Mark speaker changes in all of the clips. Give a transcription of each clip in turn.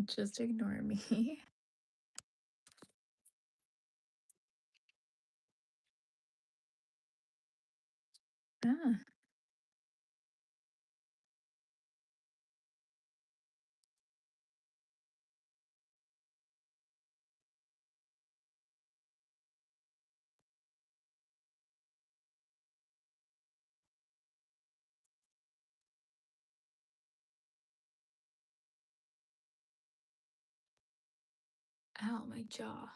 Speaker 1: Just ignore me. Ah, ow, my jaw.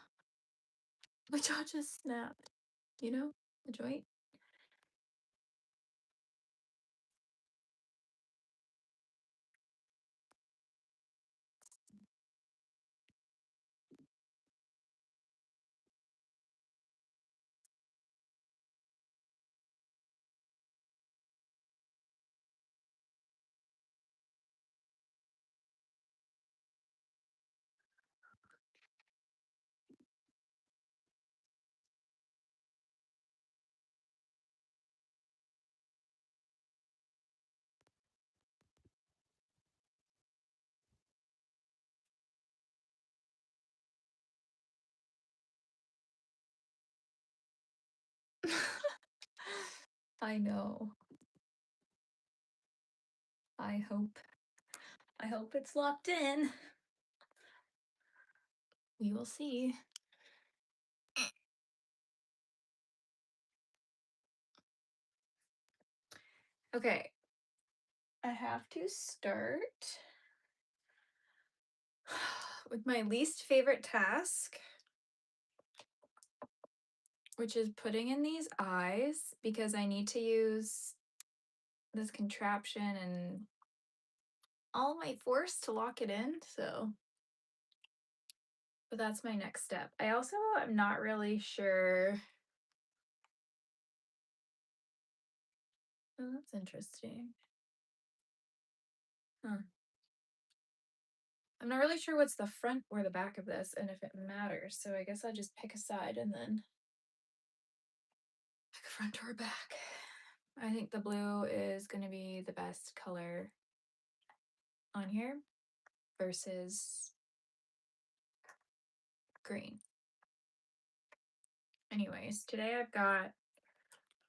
Speaker 1: My jaw just snapped. You know, the joint? I know. I hope. I hope it's locked in. We will see. Okay, I have to start with my least favorite task, which is putting in these eyes because I need to use this contraption and all my force to lock it in. But that's my next step. I also am not really sure. Oh, that's interesting. Huh. I'm not really sure what's the front or the back of this and if it matters. So I guess I'll just pick a side and then pick a front or a back. I think the blue is going to be the best color on here versus green. Anyways, today I've got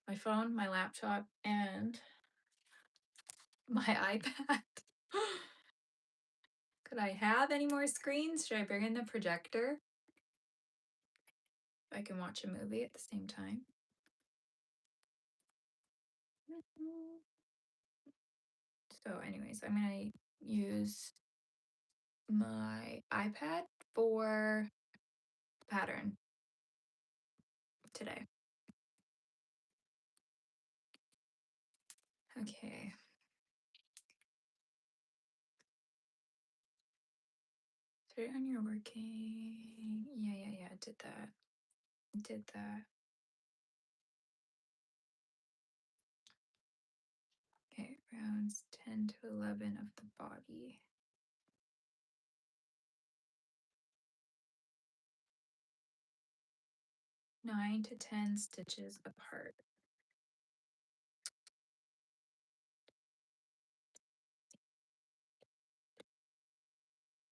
Speaker 1: my phone, my laptop, and my iPad. Could I have any more screens? Should I bring in the projector? I can watch a movie at the same time. So anyways, I'm going to use my iPad for the pattern today. Okay. Turn on your working. Yeah. Did that. Did that. Okay, rounds 10 to 11 of the body. Nine to 10 stitches apart.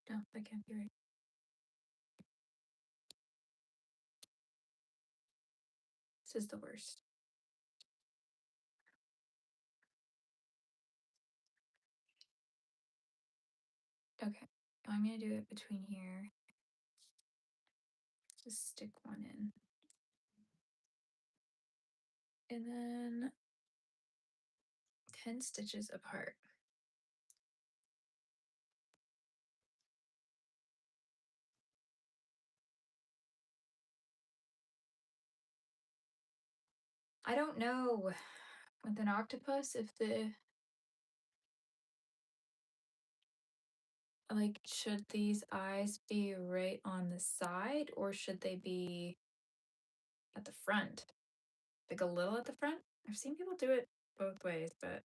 Speaker 1: No, that can't be right. This is the worst. Okay, I'm gonna do it between here. Just stick one in. And then 10 stitches apart. I don't know with an octopus if should these eyes be right on the side or should they be at the front? Like a little at the front? I've seen people do it both ways, but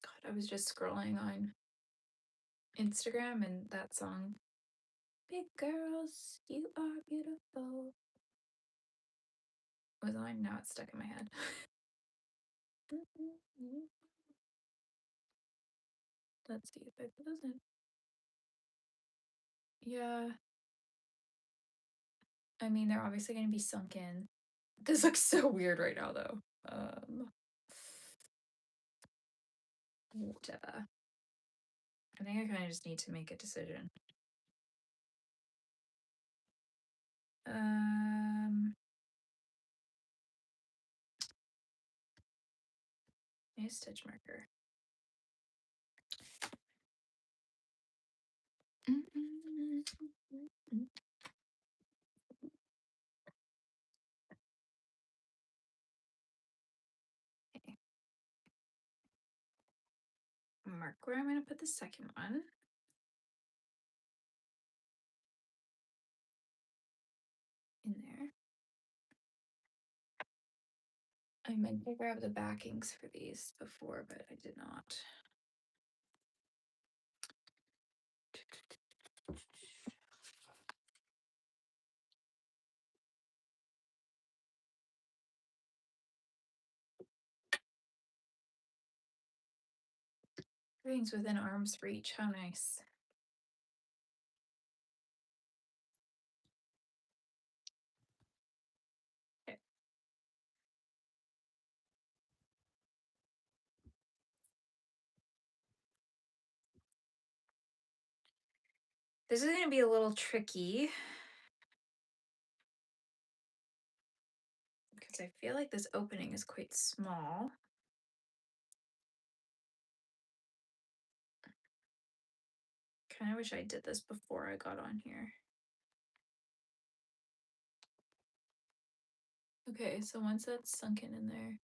Speaker 1: God, I was just scrolling on Instagram and that song, Big Girls, You Are Beautiful. was on. Now it's stuck in my head. Let's see if I put those in. Yeah. I mean, they're obviously going to be sunk in. This looks so weird right now, though. Whatever. I think I kind of just need to make a decision. A stitch marker. Okay. Mark where I'm going to put the second one. In there. I meant to grab the backings for these before, but I did not. Everything's within arm's reach. How nice. Okay. This is going to be a little tricky because I feel like this opening is quite small. Kind of wish I did this before I got on here. Okay, so once that's sunken in there,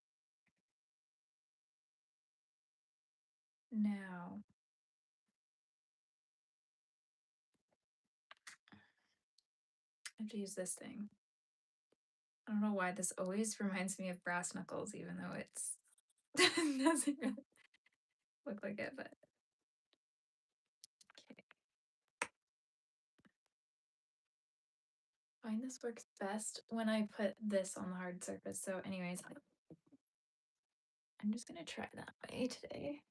Speaker 1: now I have to use this thing. I don't know why this always reminds me of brass knuckles, even though it's doesn't really look like it, but okay. I find this works best when I put this on the hard surface. So anyways, I'm just gonna try that way today.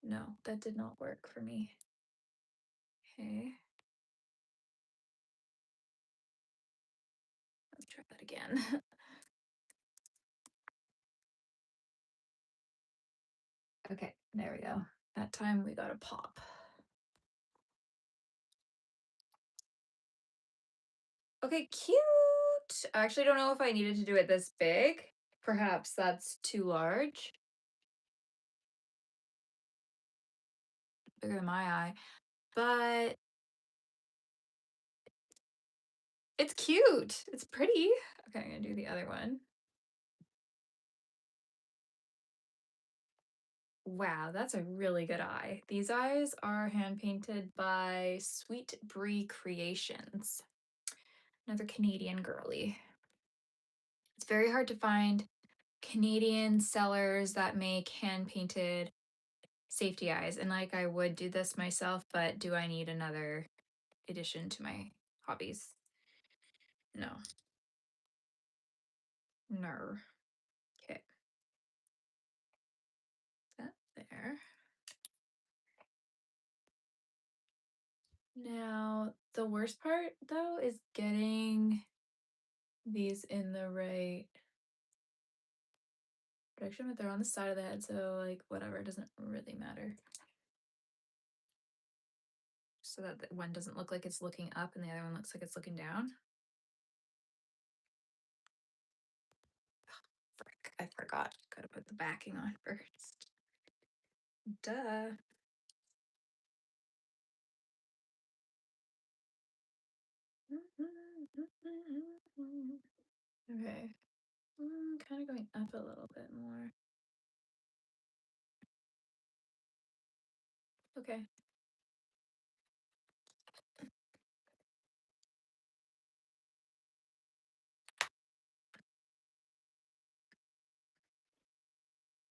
Speaker 1: No, that did not work for me. Okay. Let's try that again. Okay, there we go. That time we got a pop. Okay, cute. I actually don't know if I needed to do it this big. Perhaps that's too large. Bigger than my eye. But it's cute. It's pretty. Okay, I'm gonna do the other one. Wow, that's a really good eye. These eyes are hand painted by Sweet Brie Creations. Another Canadian girly. It's very hard to find Canadian sellers that make hand painted safety eyes. And like I would do this myself, but do I need another addition to my hobbies? No. No. Okay. That there. Now, the worst part though is getting these in the right direction, but they're on the side of the head, so like whatever, it doesn't really matter. So that the one doesn't look like it's looking up and the other one looks like it's looking down. Frick, I forgot. Gotta put the backing on first. Duh. Okay. Kind of going up a little bit more. Okay.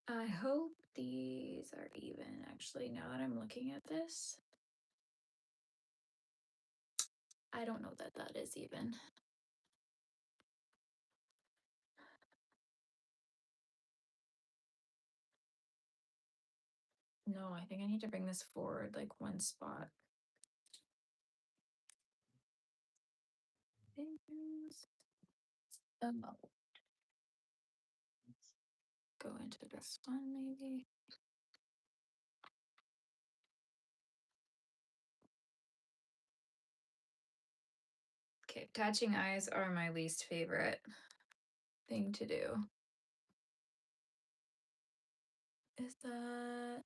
Speaker 1: I hope these are even, actually, now that I'm looking at this. I don't know that that is even. No, I think I need to bring this forward like one spot. Fingers. Go into this one maybe. Okay, attaching eyes are my least favorite thing to do. Is that...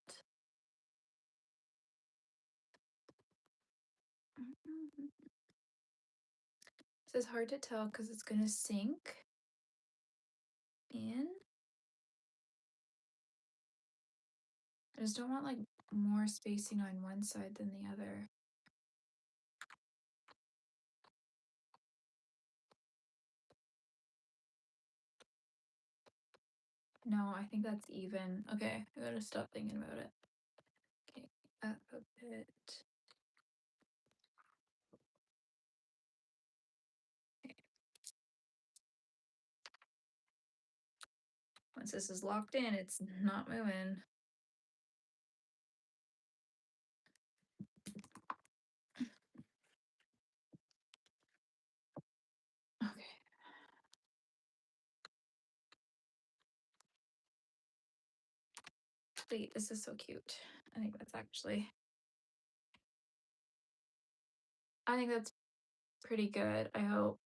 Speaker 1: This is hard to tell because it's gonna sink in. I just don't want like more spacing on one side than the other. No, I think that's even. Okay, I gotta stop thinking about it. Okay, up a bit. Okay. Once this is locked in, it's not moving. Okay. Wait, this is so cute. I think that's actually. I think that's pretty good. I hope.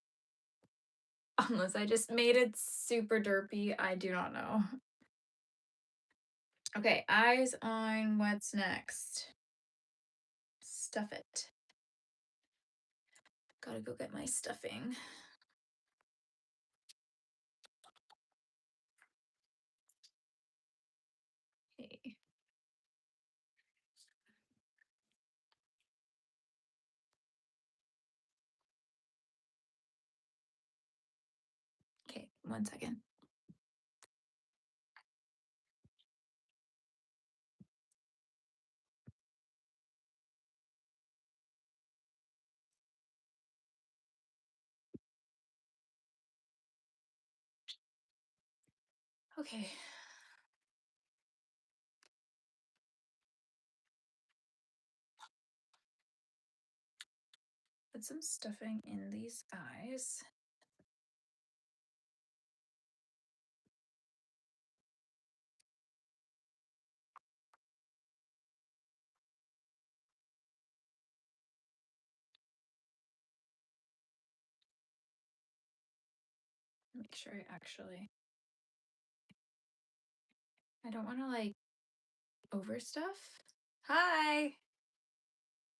Speaker 1: Unless I just made it super derpy, I do not know. Okay, eyes on what's next. Stuff it. Gotta go get my stuffing. Okay. Okay, 1 second. Okay. Put some stuffing in these eyes. Make sure I actually. I don't want to like overstuff. Hi.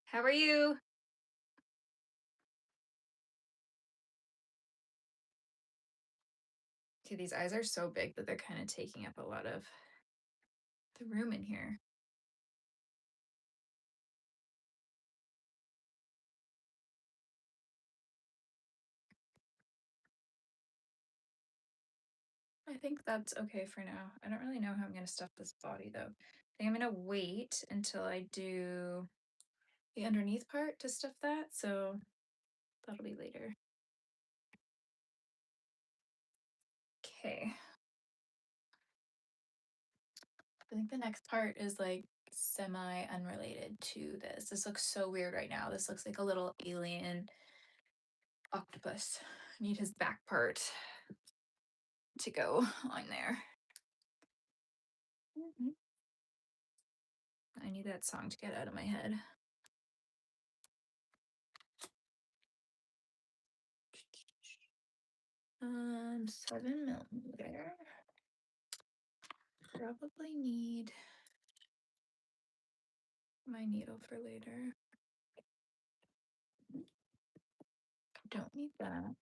Speaker 1: How are you? Okay, these eyes are so big that they're kind of taking up a lot of the room in here. I think that's okay for now. I don't really know how I'm going to stuff this body though. I think I'm going to wait until I do the underneath part to stuff that. So that'll be later. Okay. I think the next part is like semi unrelated to this. This looks so weird right now. This looks like a little alien octopus. I need his back part to go on there. I need that song to get out of my head. 7mm. Probably need my needle for later. Don't need that.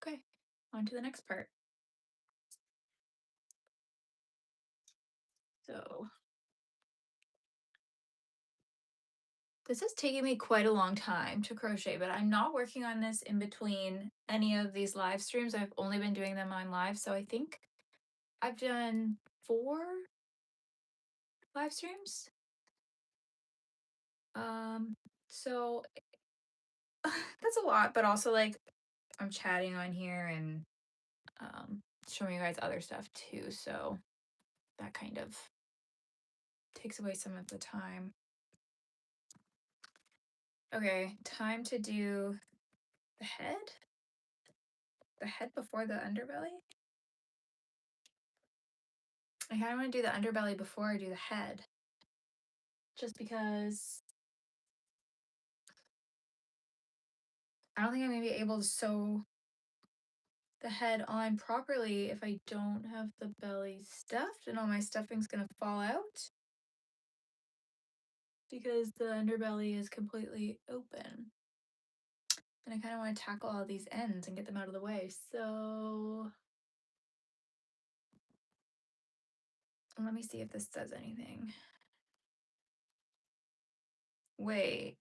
Speaker 1: Okay, on to the next part. So this is taking me quite a long time to crochet, but I'm not working on this in between any of these live streams. I've only been doing them on live, so I think I've done 4 live streams. So that's a lot, but also like I'm chatting on here and showing you guys other stuff too, so that kind of takes away some of the time. Okay, time to do the head. The head before the underbelly. I kind of want to do the underbelly before I do the head, just because I don't think I'm gonna be able to sew the head on properly if I don't have the belly stuffed, and all my stuffing's gonna fall out because the underbelly is completely open. And I kind of want to tackle all these ends and get them out of the way. So let me see if this says anything. Wait.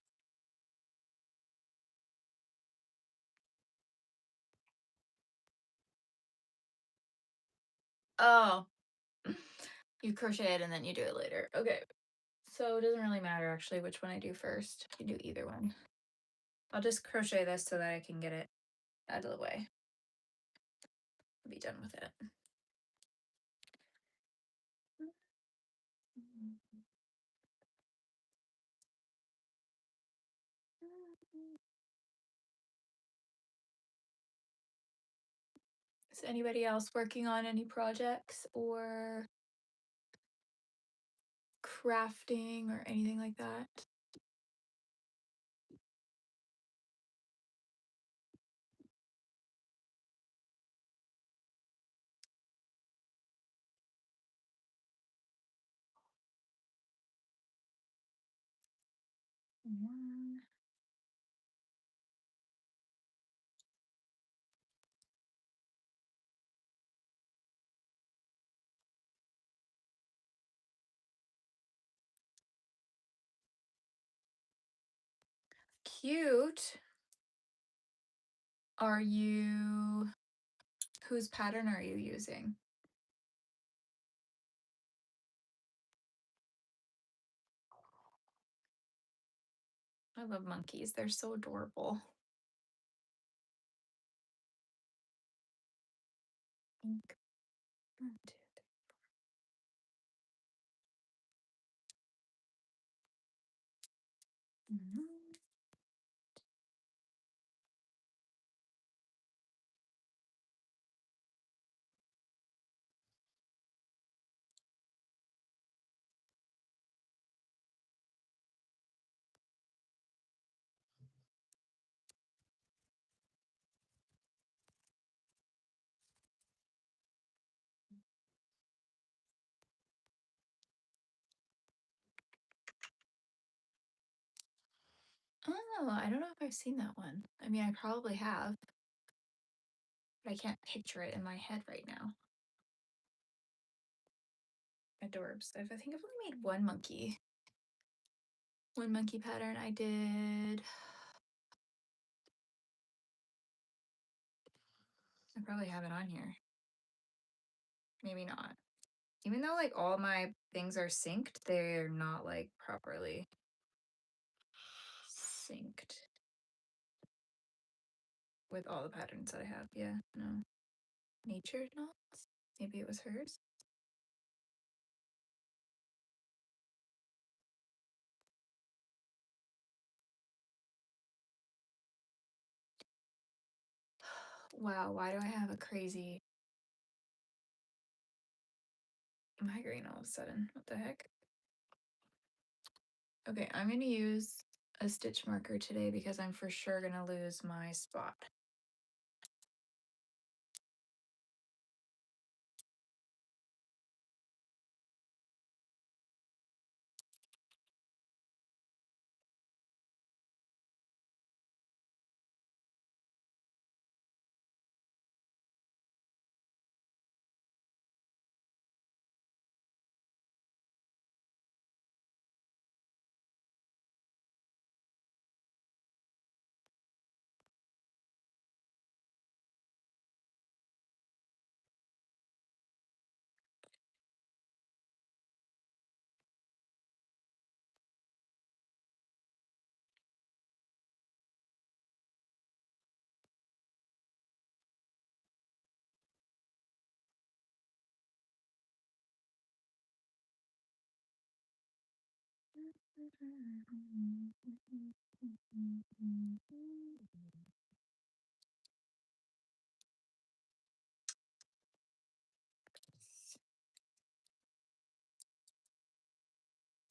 Speaker 1: Oh, you crochet it and then you do it later. Okay. So it doesn't really matter actually which one I do first. I can do either one. I'll just crochet this so that I can get it out of the way. I'll be done with it. Is anybody else working on any projects or crafting or anything like that? One. Cute. Are you, whose pattern are you using? I love monkeys. They're so adorable. Ink. 1, 2, 3. Oh, I don't know if I've seen that one. I mean, I probably have, but I can't picture it in my head right now. Adorbs. I think I've only made one monkey. One monkey pattern I did. I probably have it on here. Maybe not. Even though like all my things are synced, they're not like properly synced with all the patterns that I have. Yeah, no. Nature knots? Maybe it was hers. Wow, why do I have a crazy migraine all of a sudden? What the heck? Okay, I'm gonna use a stitch marker today because I'm for sure gonna lose my spot.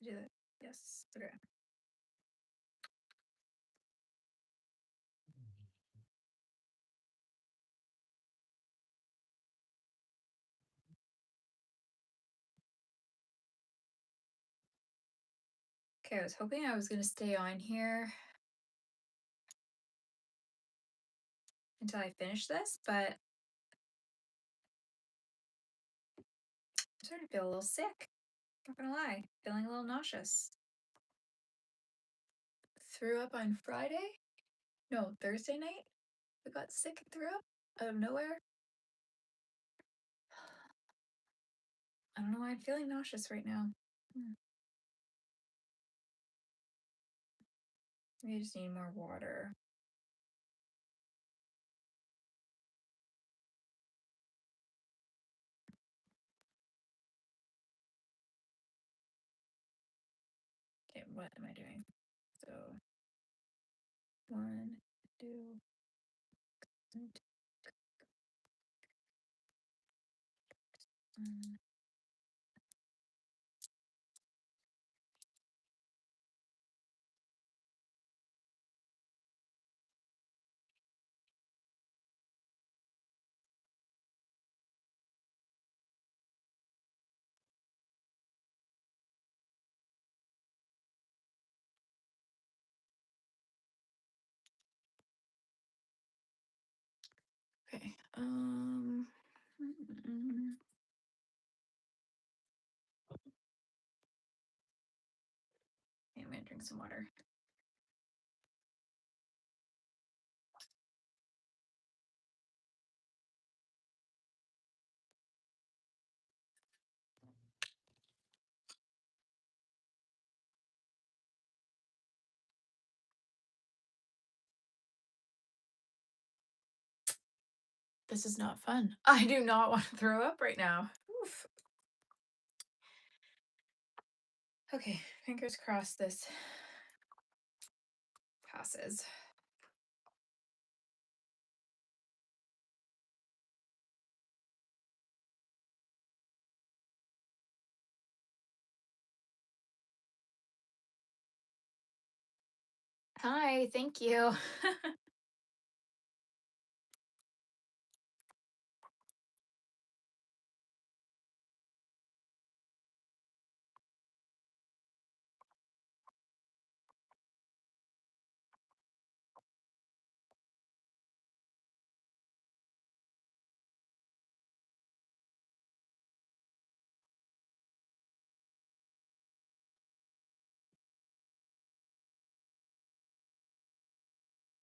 Speaker 1: Do that. Yes. Okay. Okay, I was hoping I was going to stay on here until I finish this, but I'm starting to feel a little sick. Not gonna lie, feeling a little nauseous. Threw up on Friday? No, Thursday night. I got sick and threw up out of nowhere. I don't know why I'm feeling nauseous right now. Maybe I just need more water. Okay, what am I doing? So, 1, 2, 3. Okay. Okay, I'm gonna drink some water. This is not fun. I do not want to throw up right now. Oof. Okay, fingers crossed this passes. Hi, thank you.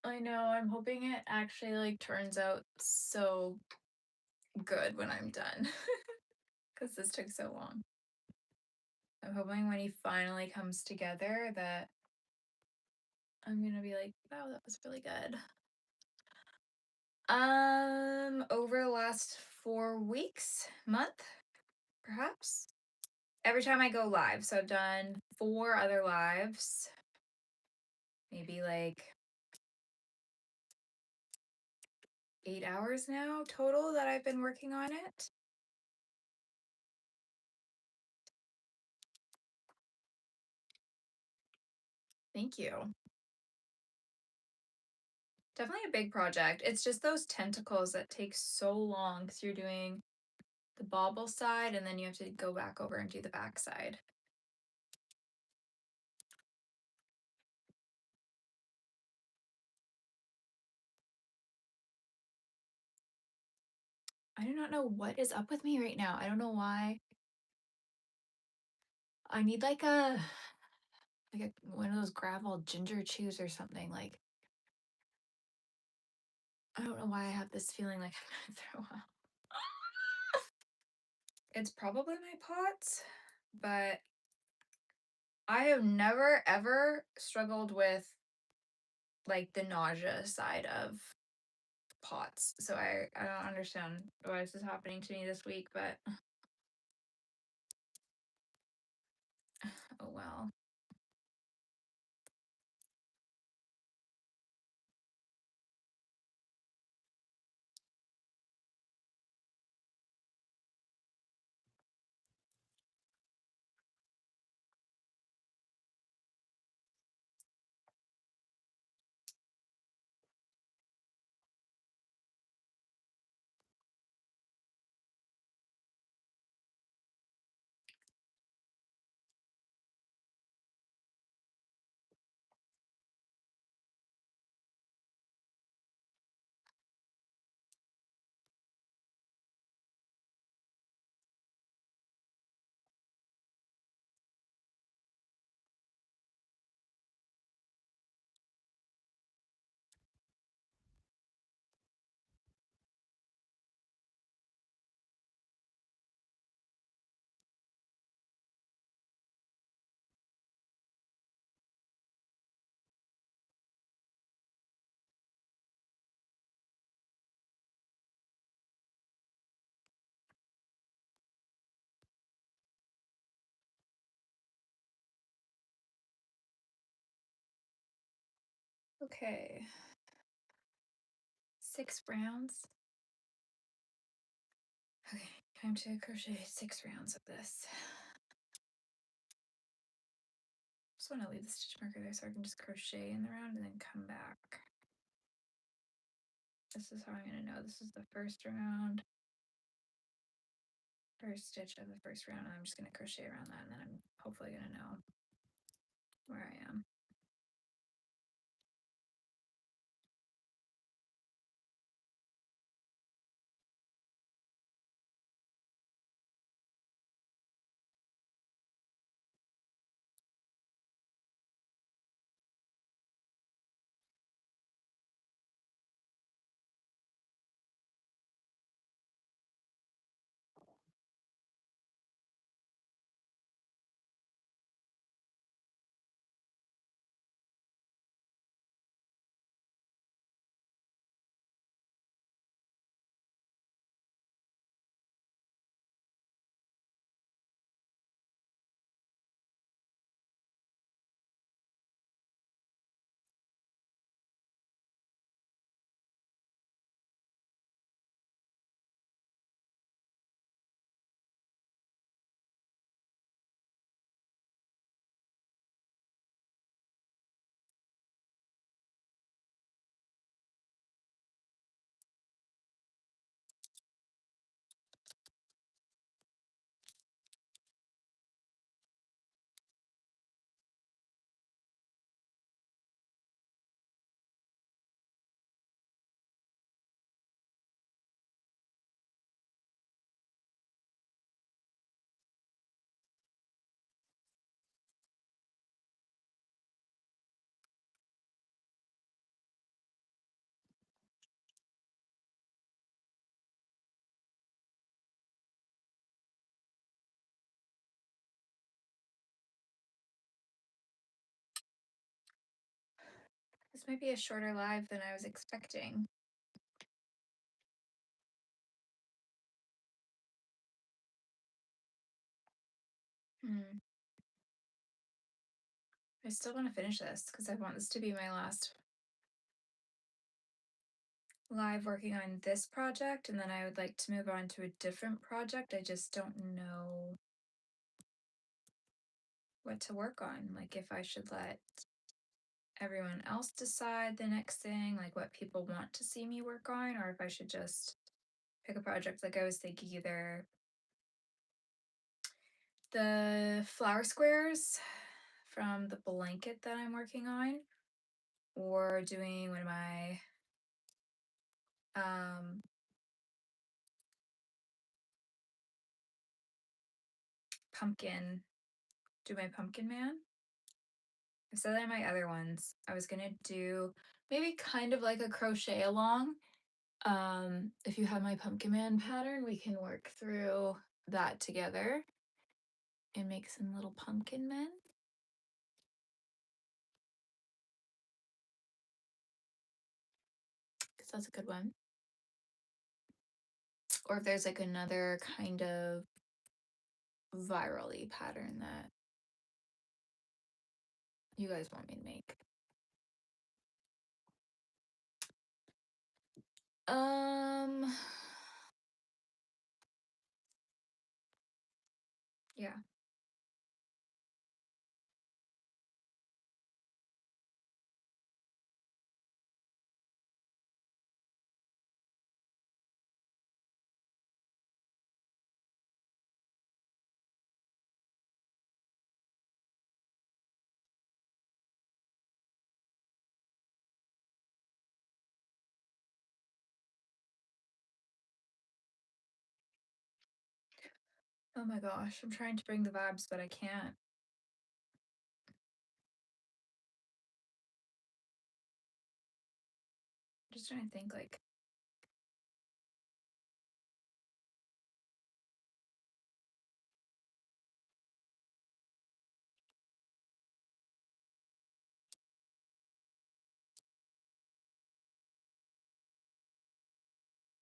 Speaker 1: I know, I'm hoping it actually like turns out so good when I'm done. Because this took so long. I'm hoping when he finally comes together that I'm gonna be like, wow, that was really good. Over the last 4 weeks, month, perhaps. Every time I go live. So I've done 4 other lives, maybe like 8 hours now total that I've been working on it. Thank you. Definitely a big project. It's just those tentacles that take so long because you're doing the bobble side and then you have to go back over and do the back side. I do not know what is up with me right now. I don't know why. I need like a one of those gravel ginger chews or something. Like I don't know why I have this feeling like I'm gonna throw up. It's probably my POTS, but I have never ever struggled with like the nausea side of POTS. So I don't understand why this is happening to me this week, but oh well. Okay. 6 rounds. Okay, time to crochet 6 rounds of this. Just want to leave the stitch marker there so I can just crochet in the round and then come back. This is how I'm going to know this is the first round. First stitch of the first round, and I'm just going to crochet around that, and then I'm hopefully going to know where I am. This might be a shorter live than I was expecting. I still want to finish this because I want this to be my last live working on this project, and then I would like to move on to a different project. I just don't know what to work on. Like if I should let everyone else decide the next thing, like what people want to see me work on, or if I should just pick a project. Like I was thinking either the flower squares from the blanket that I'm working on, or doing one of my pumpkin, do my pumpkin man. I said that in my other ones. I was gonna do maybe kind of like a crochet along. If you have my pumpkin man pattern, we can work through that together and make some little pumpkin men. Because that's a good one. Or if there's like another kind of virally pattern that you guys want me to make. Yeah. Oh my gosh, I'm trying to bring the vibes, but I can't. I'm just trying to think like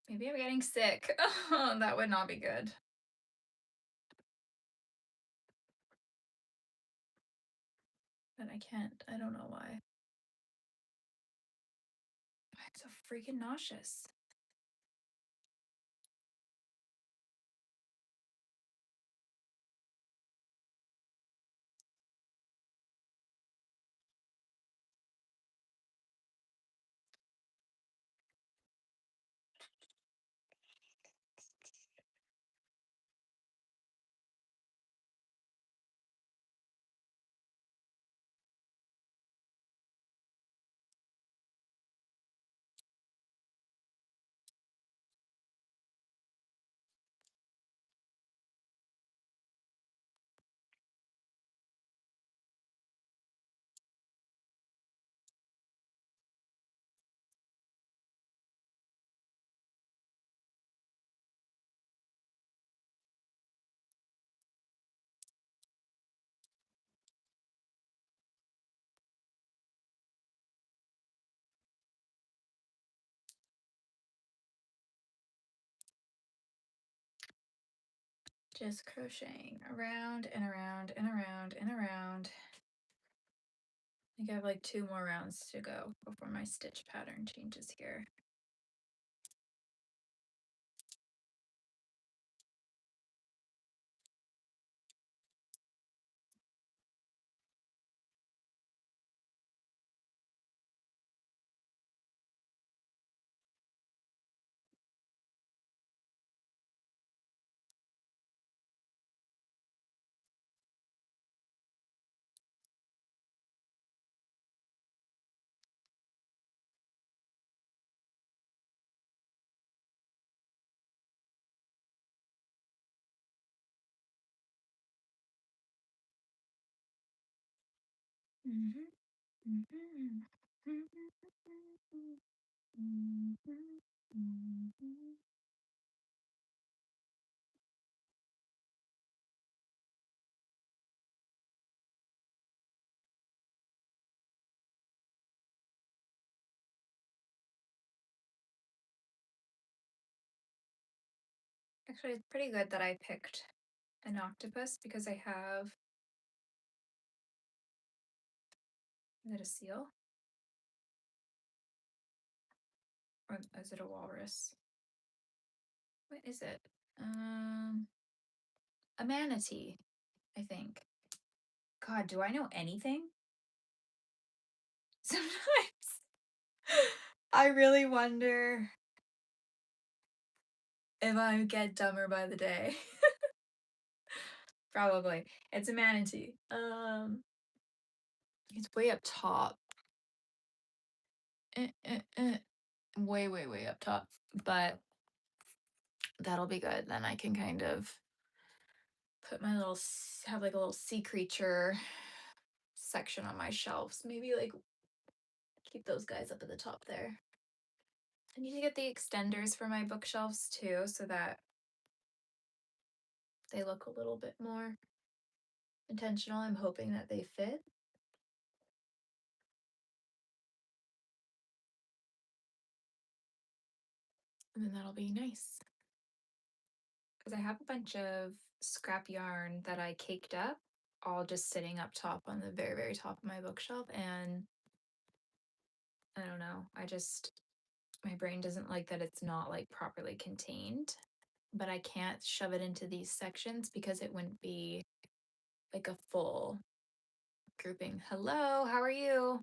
Speaker 1: maybe I'm getting sick. Oh, that would not be good. But I can't. I don't know why. So freaking nauseous. Just crocheting around and around and around and around. I think I have like 2 more rounds to go before my stitch pattern changes here. Actually, it's pretty good that I picked an octopus because I have, is it a seal? Or is it a walrus? What is it? A manatee, I think. God, do I know anything? Sometimes I really wonder if I get dumber by the day. Probably. It's a manatee. It's way up top. Way, way, way up top. But that'll be good. Then I can kind of put my little, have like a little sea creature section on my shelves. Maybe like keep those guys up at the top there. I need to get the extenders for my bookshelves too, so that they look a little bit more intentional. I'm hoping that they fit. And then that'll be nice. Because I have a bunch of scrap yarn that I caked up, all just sitting up top on the very, very top of my bookshelf. And I don't know, my brain doesn't like that it's not like properly contained, but I can't shove it into these sections because it wouldn't be like a full grouping. Hello, how are you?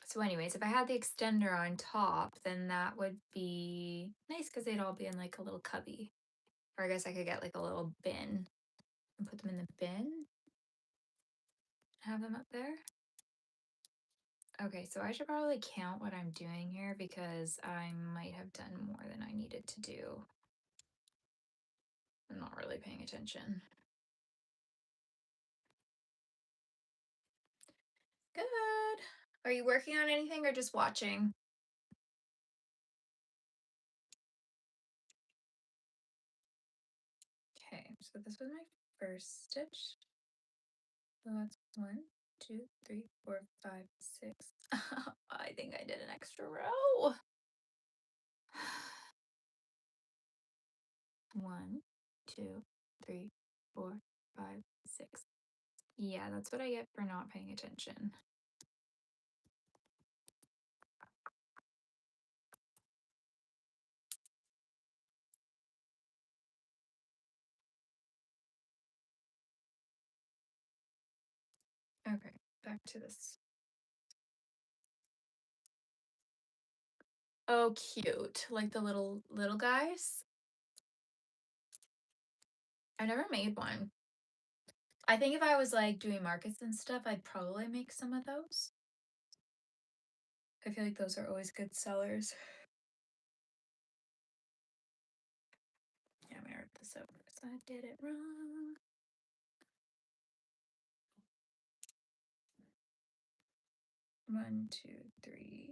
Speaker 1: So anyways, if I had the extender on top, then that would be nice because they'd all be in like a little cubby. Or I guess I could get like a little bin and put them in the bin. Have them up there. Okay, so I should probably count what I'm doing here because I might have done more than I needed to do. I'm not really paying attention. Good. Are you working on anything or just watching? Okay, so this was my first stitch. So that's 1, 2, 3, 4, 5, 6. I think I did an extra row. 1, 2, 3, 4, 5, 6. Yeah, that's what I get for not paying attention. Okay, back to this. Oh, cute. Like the little guys. I never made one. I think if I was like doing markets and stuff, I'd probably make some of those. I feel like those are always good sellers. Yeah, I'm gonna rip this over because I did it wrong. One, two, three.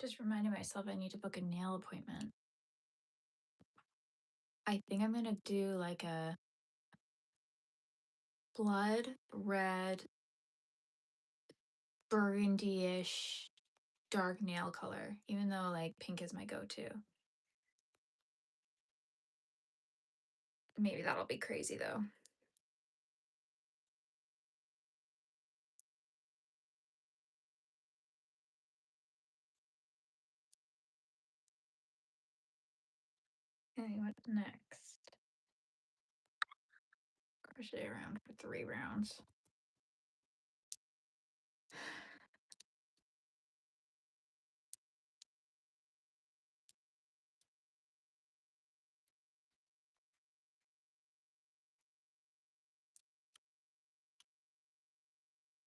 Speaker 1: Just reminding myself I need to book a nail appointment. I think I'm gonna do like a blood red, burgundy-ish dark nail color, even though like pink is my go-to. Maybe that'll be crazy though. Okay, what next? Crochet around for 3 rounds.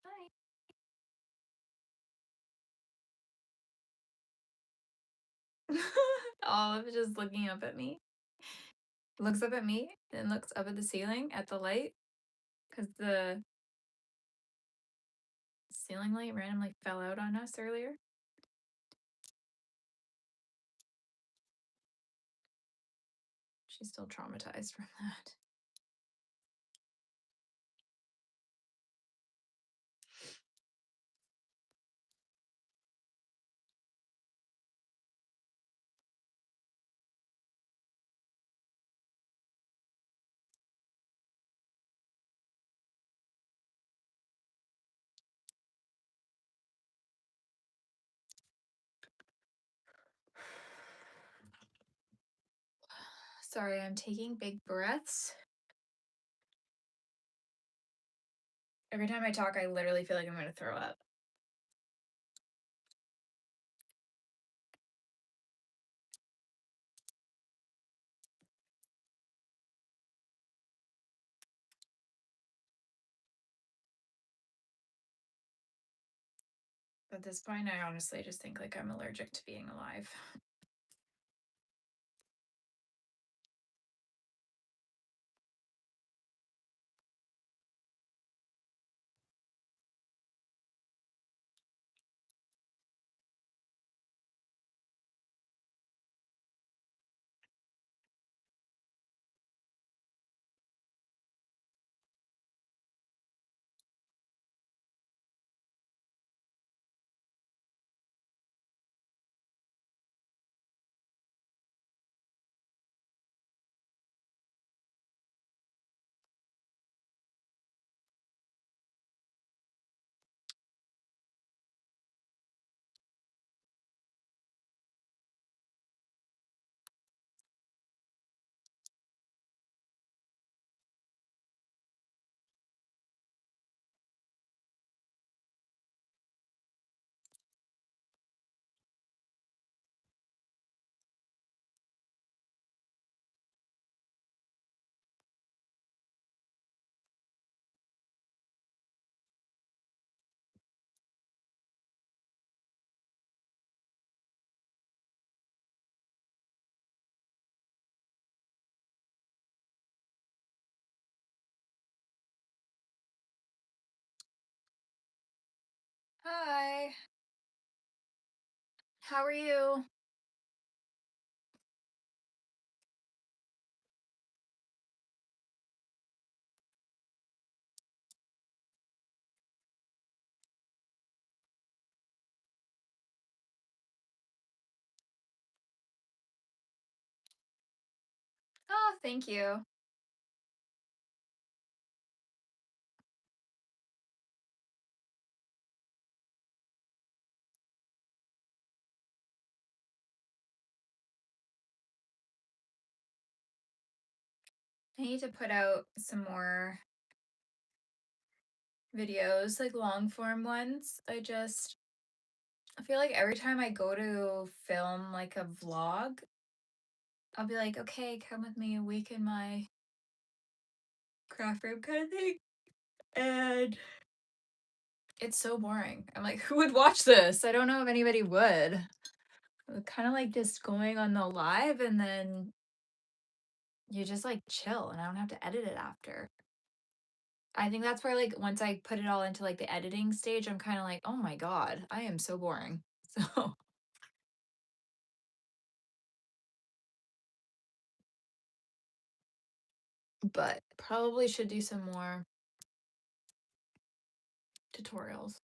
Speaker 1: Hi. Olive just looking up at me. Looks up at me and looks up at the ceiling at the light because the ceiling light randomly fell out on us earlier. She's still traumatized from that. Sorry, I'm taking big breaths. Every time I talk, I literally feel like I'm going to throw up. At this point, I honestly just think like I'm allergic to being alive. Hi. How are you? Oh, thank you. I need to put out some more videos, like long form ones. I feel like every time I go to film like a vlog, I'll be like, okay, come with me a week in my craft room kind of thing. And it's so boring. I'm like, who would watch this? I don't know if anybody would. Kind of like just going on the live and then you just like chill and I don't have to edit it after. I think that's where like once I put it all into like the editing stage, I'm kind of like, oh my God, I am so boring. So, but probably should do some more tutorials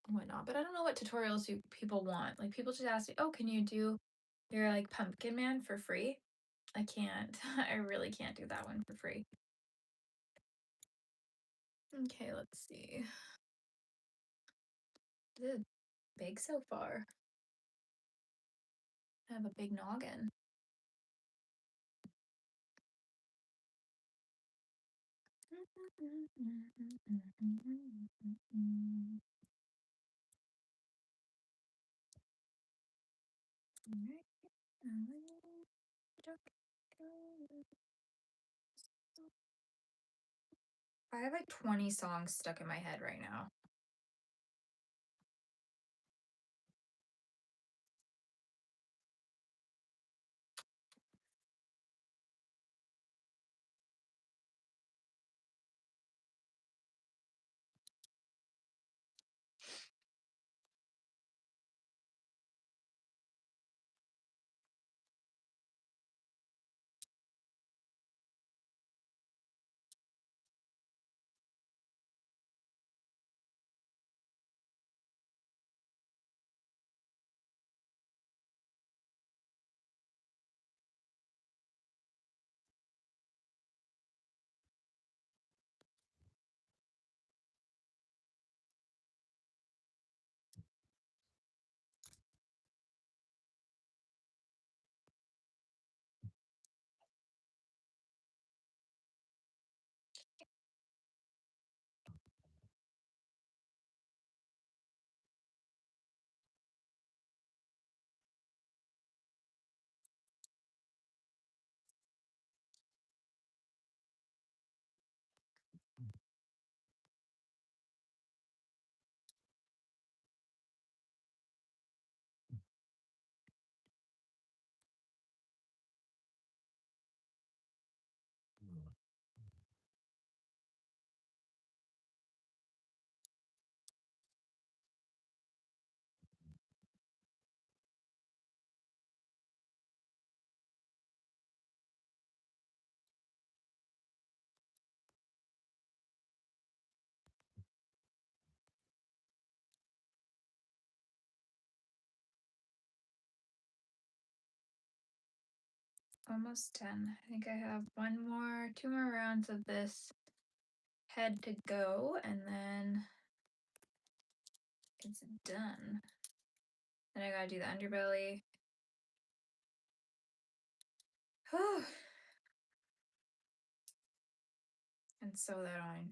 Speaker 1: and whatnot. But I don't know what tutorials you people want. Like people just ask me, oh, can you do your like pumpkin man for free? I can't. I really can't do that one for free. Okay, let's see. This is big so far. I have a big noggin. I have like 20 songs stuck in my head right now. Almost 10. I think I have two more rounds of this head to go, and then it's done. Then I gotta do the underbelly. And sew that on.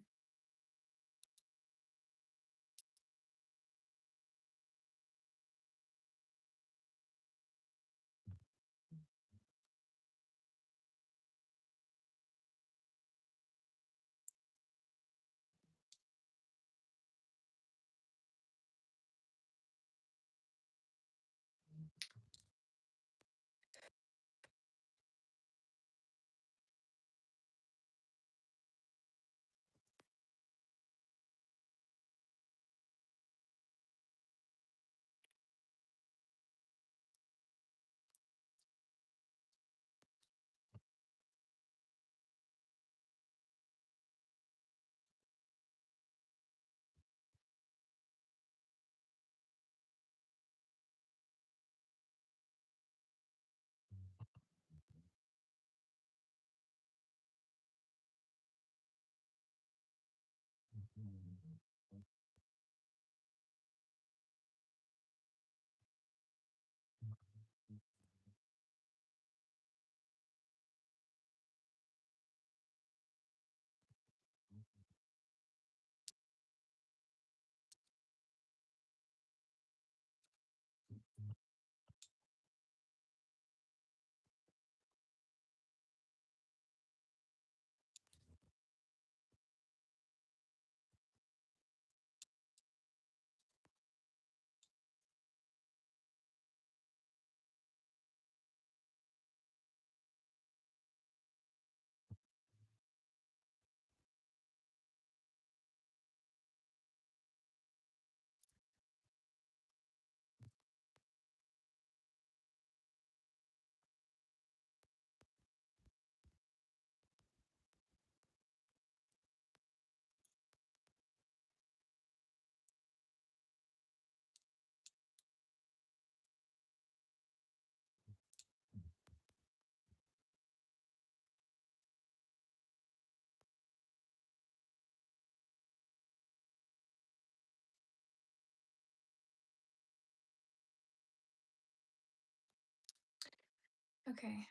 Speaker 1: Okay.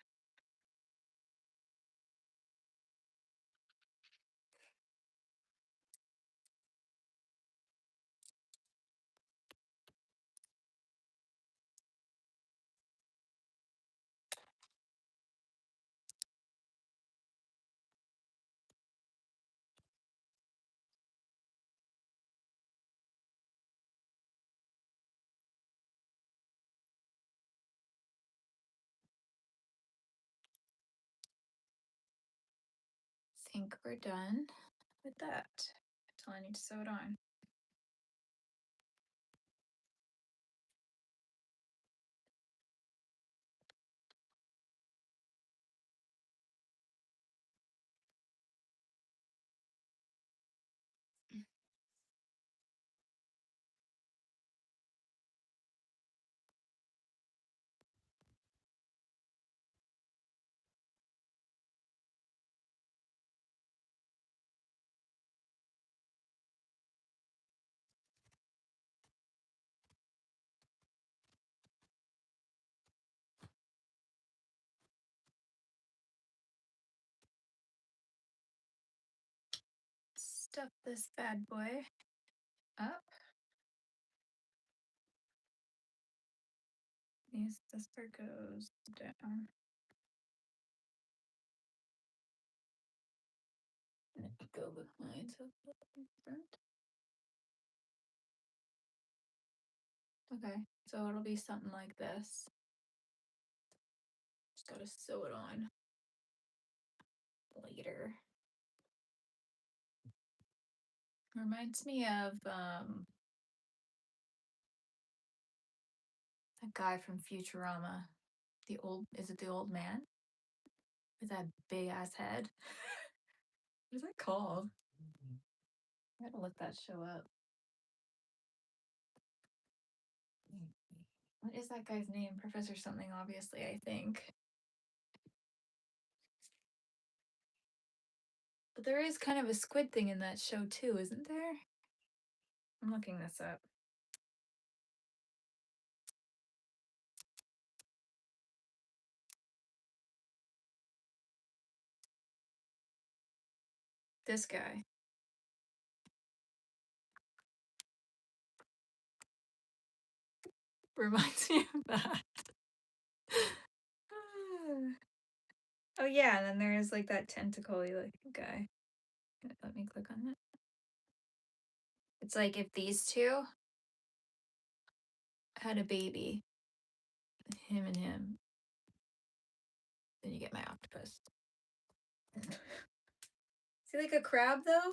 Speaker 1: Think we're done with that until I need to sew it on. Stuff this bad boy up. This part goes down. And it go behind so front. Okay, so it'll be something like this. Just gotta sew it on later. Reminds me of that guy from Futurama. Is it the old man? With that big ass head? What is that called? I gotta look that show up. What is that guy's name? Professor something, obviously, I think. But there is kind of a squid thing in that show too, isn't there? I'm looking this up. This guy. Reminds me of that. Oh yeah, and then there is like that tentacle-y looking guy. Let me click on that. It's like if these two had a baby, him and him, then you get my octopus. Is he like a crab though?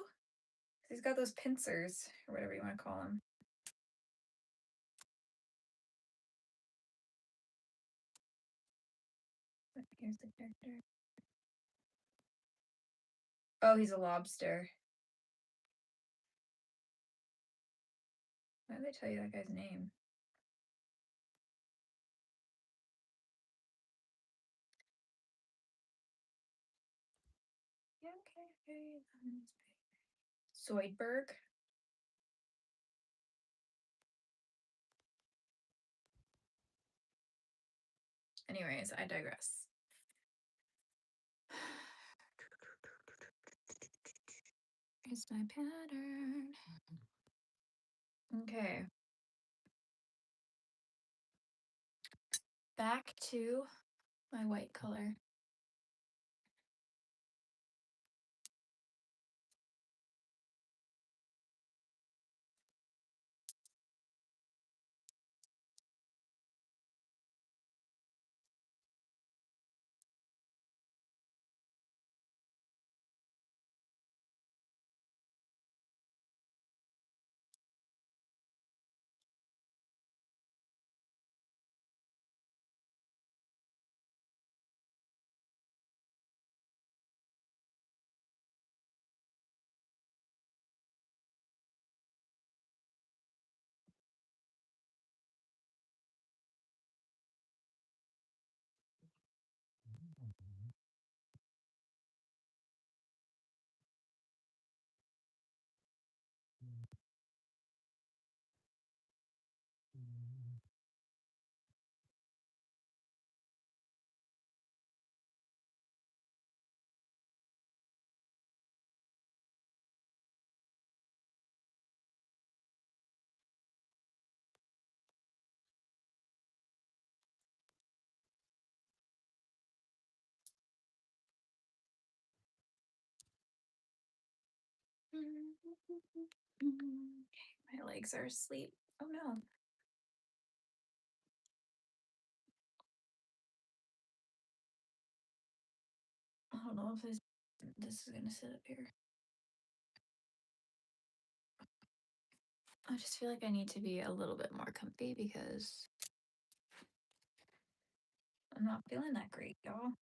Speaker 1: He's got those pincers, or whatever you want to call them. Here's the character. Oh, he's a lobster. Why did they tell you that guy's name? Yeah, okay. Zoidberg. Anyways, I digress. Here's my pattern. Okay. Back to my white color. My legs are asleep. Oh no. I don't know if this is gonna sit up here. I just feel like I need to be a little bit more comfy because I'm not feeling that great, y'all.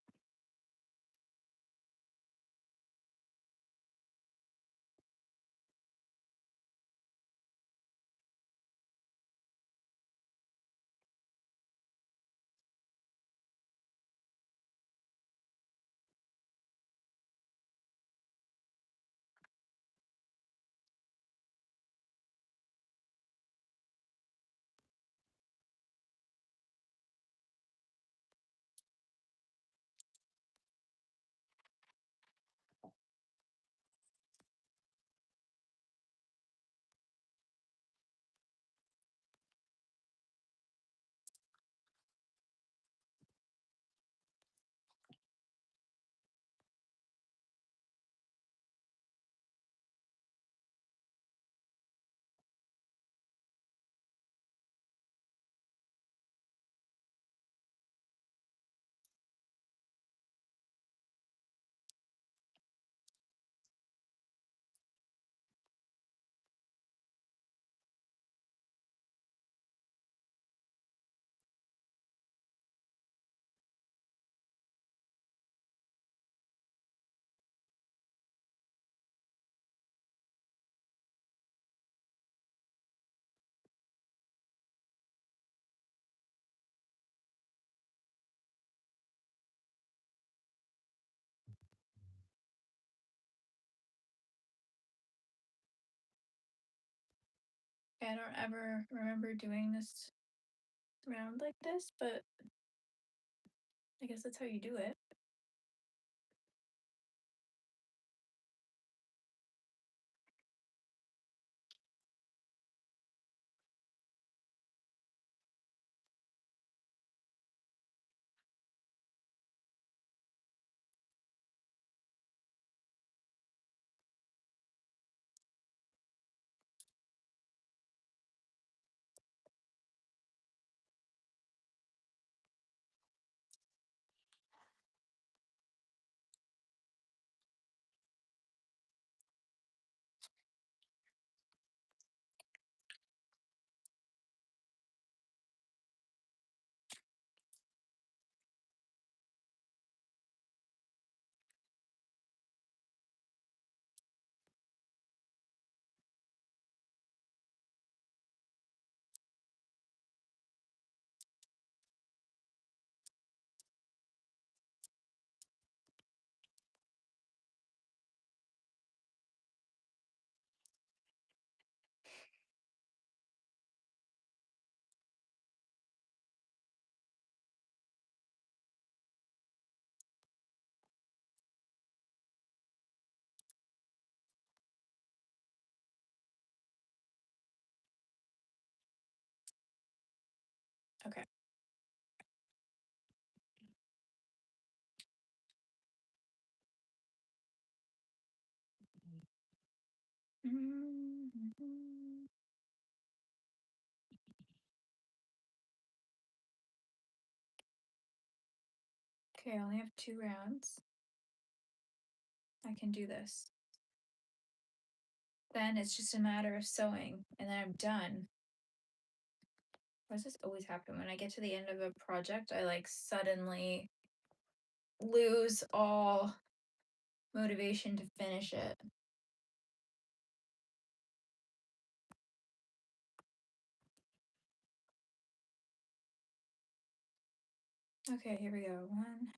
Speaker 1: I don't ever remember doing this round like this, but I guess that's how you do it. Okay. Mhm. Okay, I only have 2 rounds. I can do this. Then it's just a matter of sewing, and then I'm done. Why does this always happen? When I get to the end of a project, I like suddenly lose all motivation to finish it. Okay, here we go. One.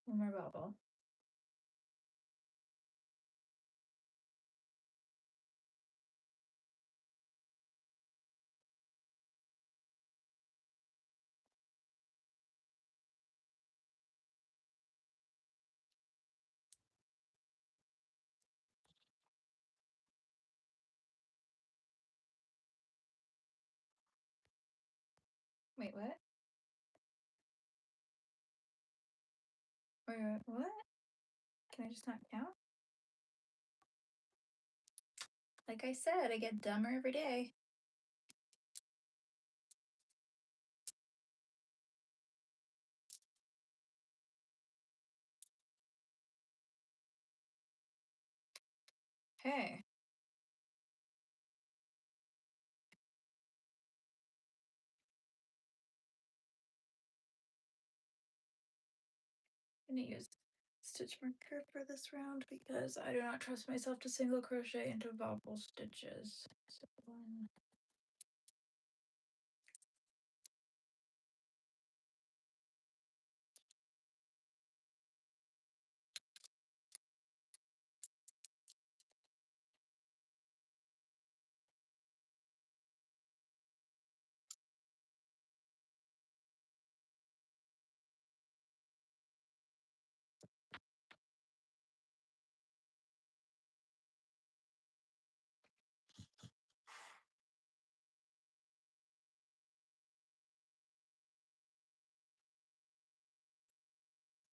Speaker 1: One more bubble. Wait, what? Wait, what? Can I just not count? Like I said, I get dumber every day. Hey. I'm gonna use stitch marker for this round because I do not trust myself to single crochet into bobble stitches. So one.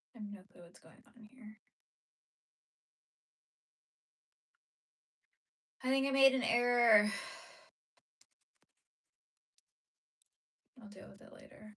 Speaker 1: I have no clue what's going on here. I think I made an error. I'll deal with it later.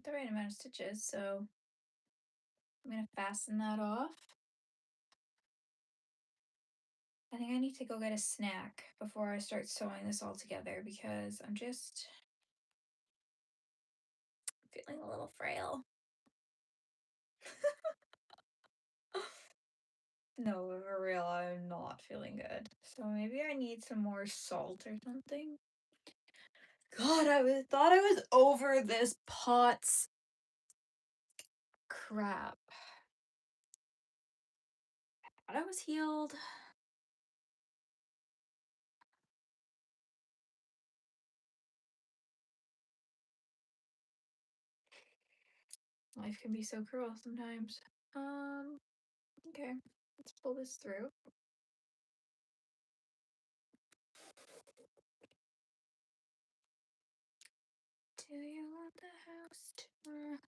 Speaker 1: Got the right amount of stitches, so I'm gonna fasten that off. I think I need to go get a snack before I start sewing this all together because I'm just feeling a little frail. No, for real, I'm not feeling good. So maybe I need some more salt or something. God, thought I was over this pot's crap. I thought I was healed. Life can be so cruel sometimes. Okay, let's pull this through. Do you want the house tour?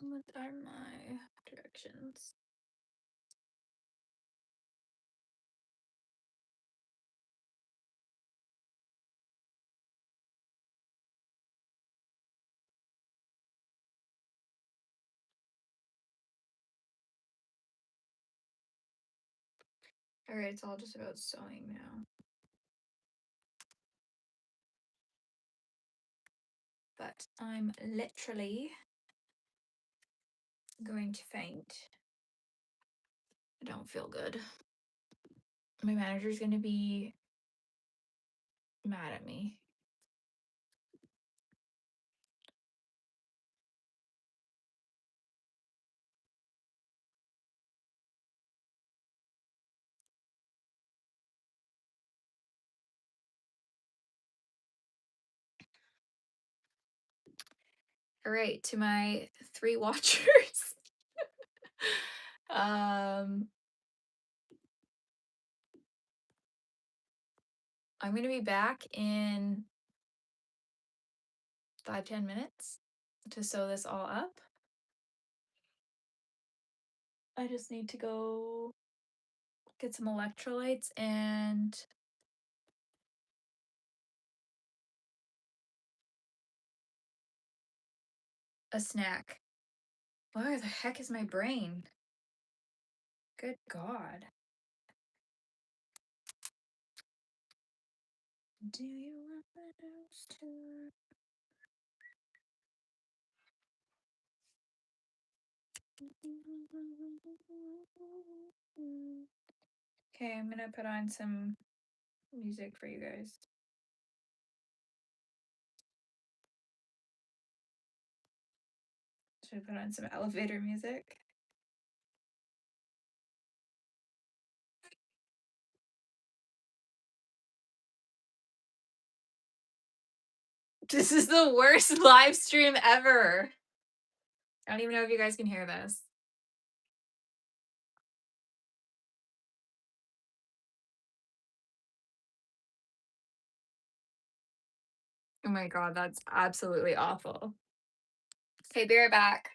Speaker 1: What are my directions? All right, it's all just about sewing now. But I'm literally going to faint. I don't feel good. My manager's going to be mad at me. All right, to my 3 watchers. I'm gonna be back in 5-10 minutes to sew this all up. I just need to go get some electrolytes and a snack. Where the heck is my brain? Good God. Do you want my nose to? Okay, I'm gonna put on some music for you guys. Should I put on some elevator music? This is the worst live stream ever. I don't even know if you guys can hear this. Oh my God, that's absolutely awful. Okay, be right back.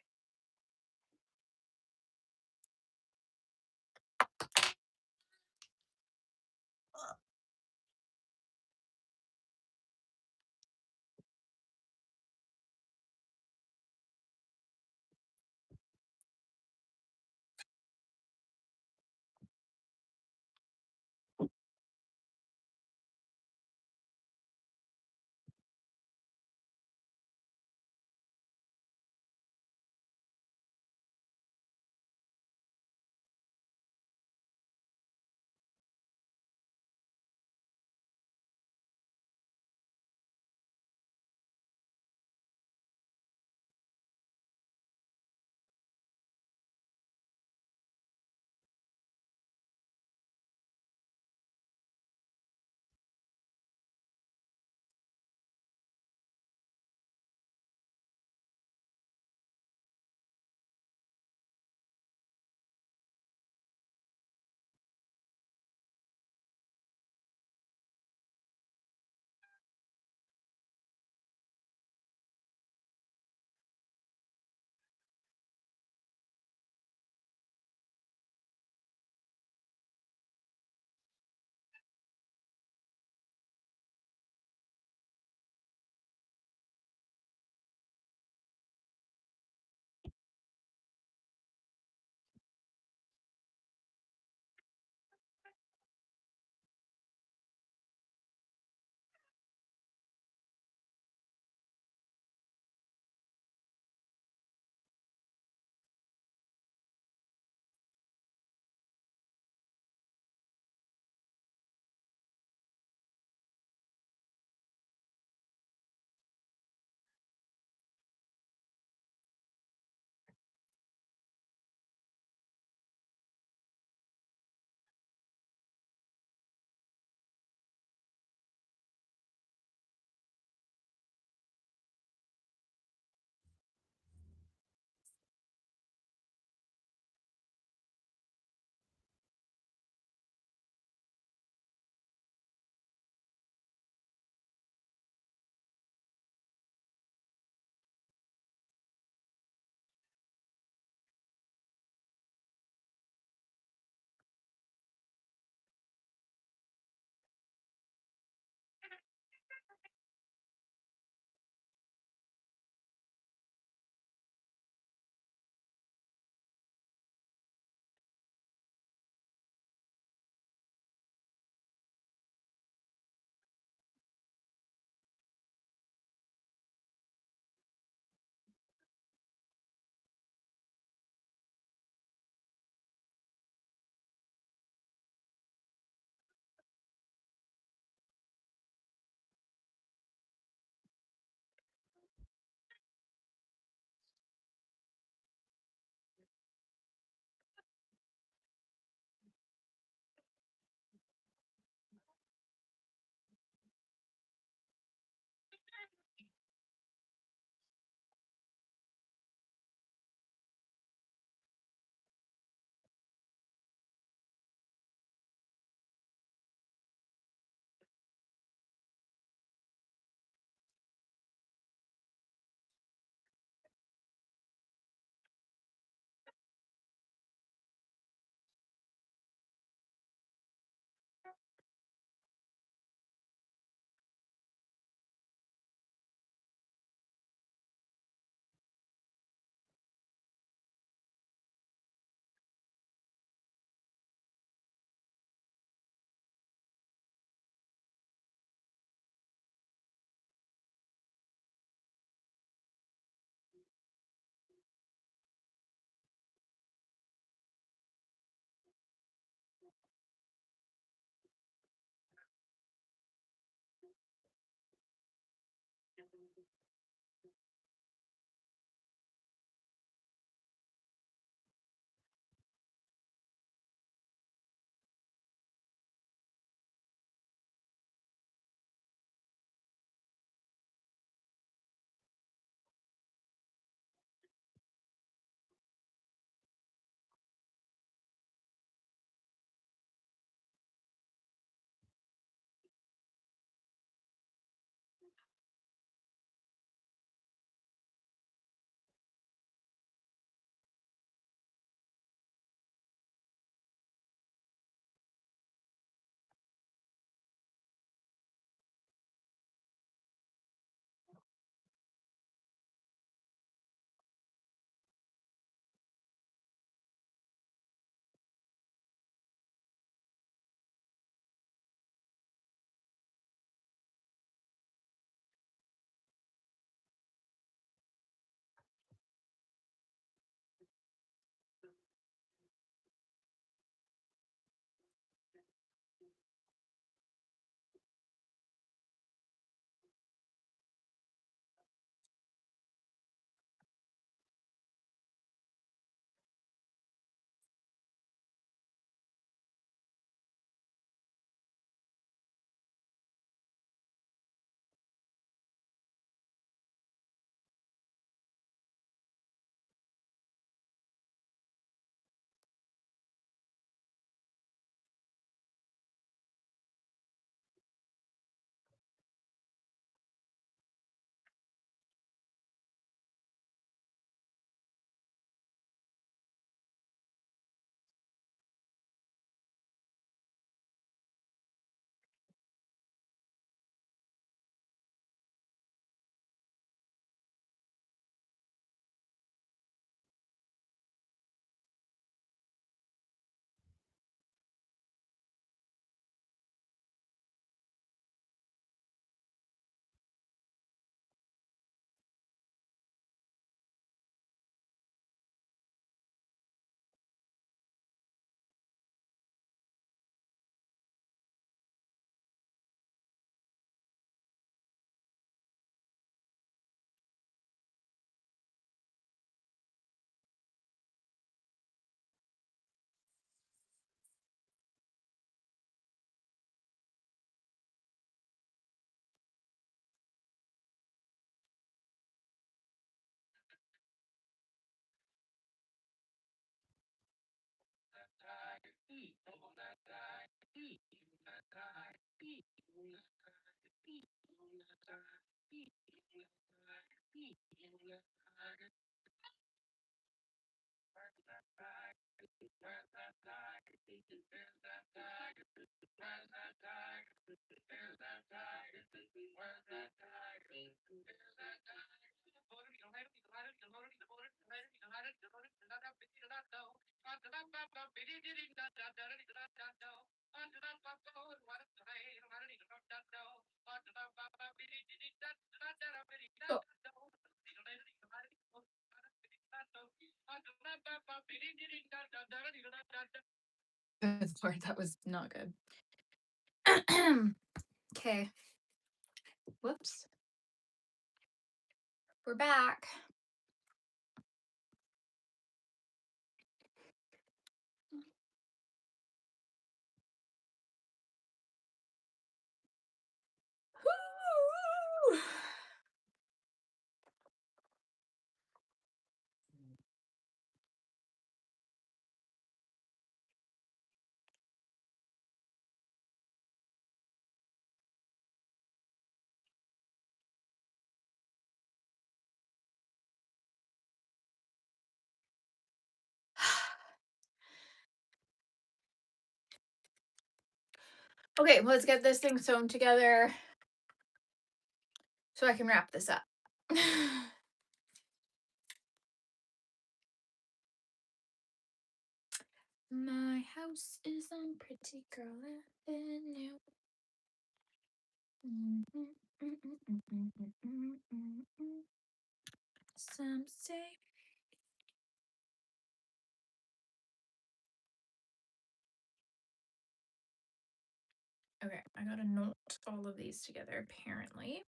Speaker 1: Oh, good Lord, that was not good. Okay. Whoops. We're back. Woo! Okay, let's get this thing sewn together so I can wrap this up. My house is on Pretty Girl Avenue. Some say. Okay, I gotta note all of these together apparently.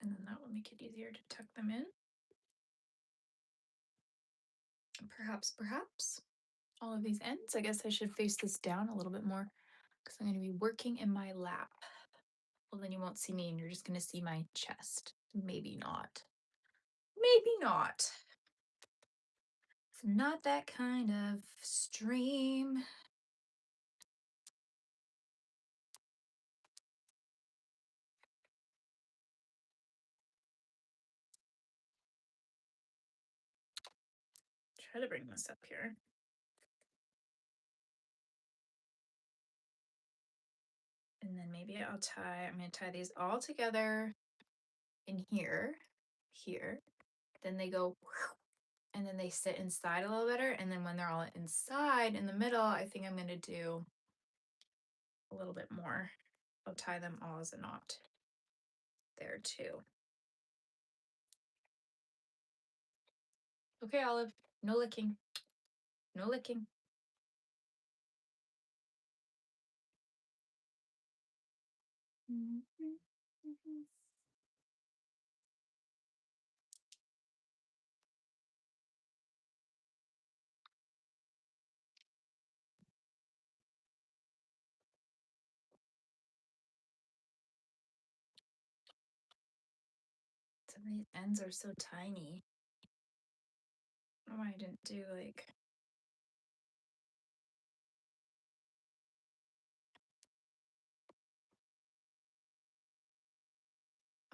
Speaker 1: And then that will make it easier to tuck them in. Perhaps all of these ends. I guess I should face this down a little bit more because I'm going to be working in my lap. Well, then you won't see me and you're just going to see my chest. Maybe not. Maybe not. It's not that kind of stream. Try to bring this up here. And then maybe I'm going to tie these all together in here. Then they go, and then they sit inside a little better. And then when they're all inside in the middle, I think I'm going to do a little bit more. I'll tie them all as a knot there too. Okay, Olive, no licking. No licking. Some of these ends are so tiny. I don't know why I didn't do like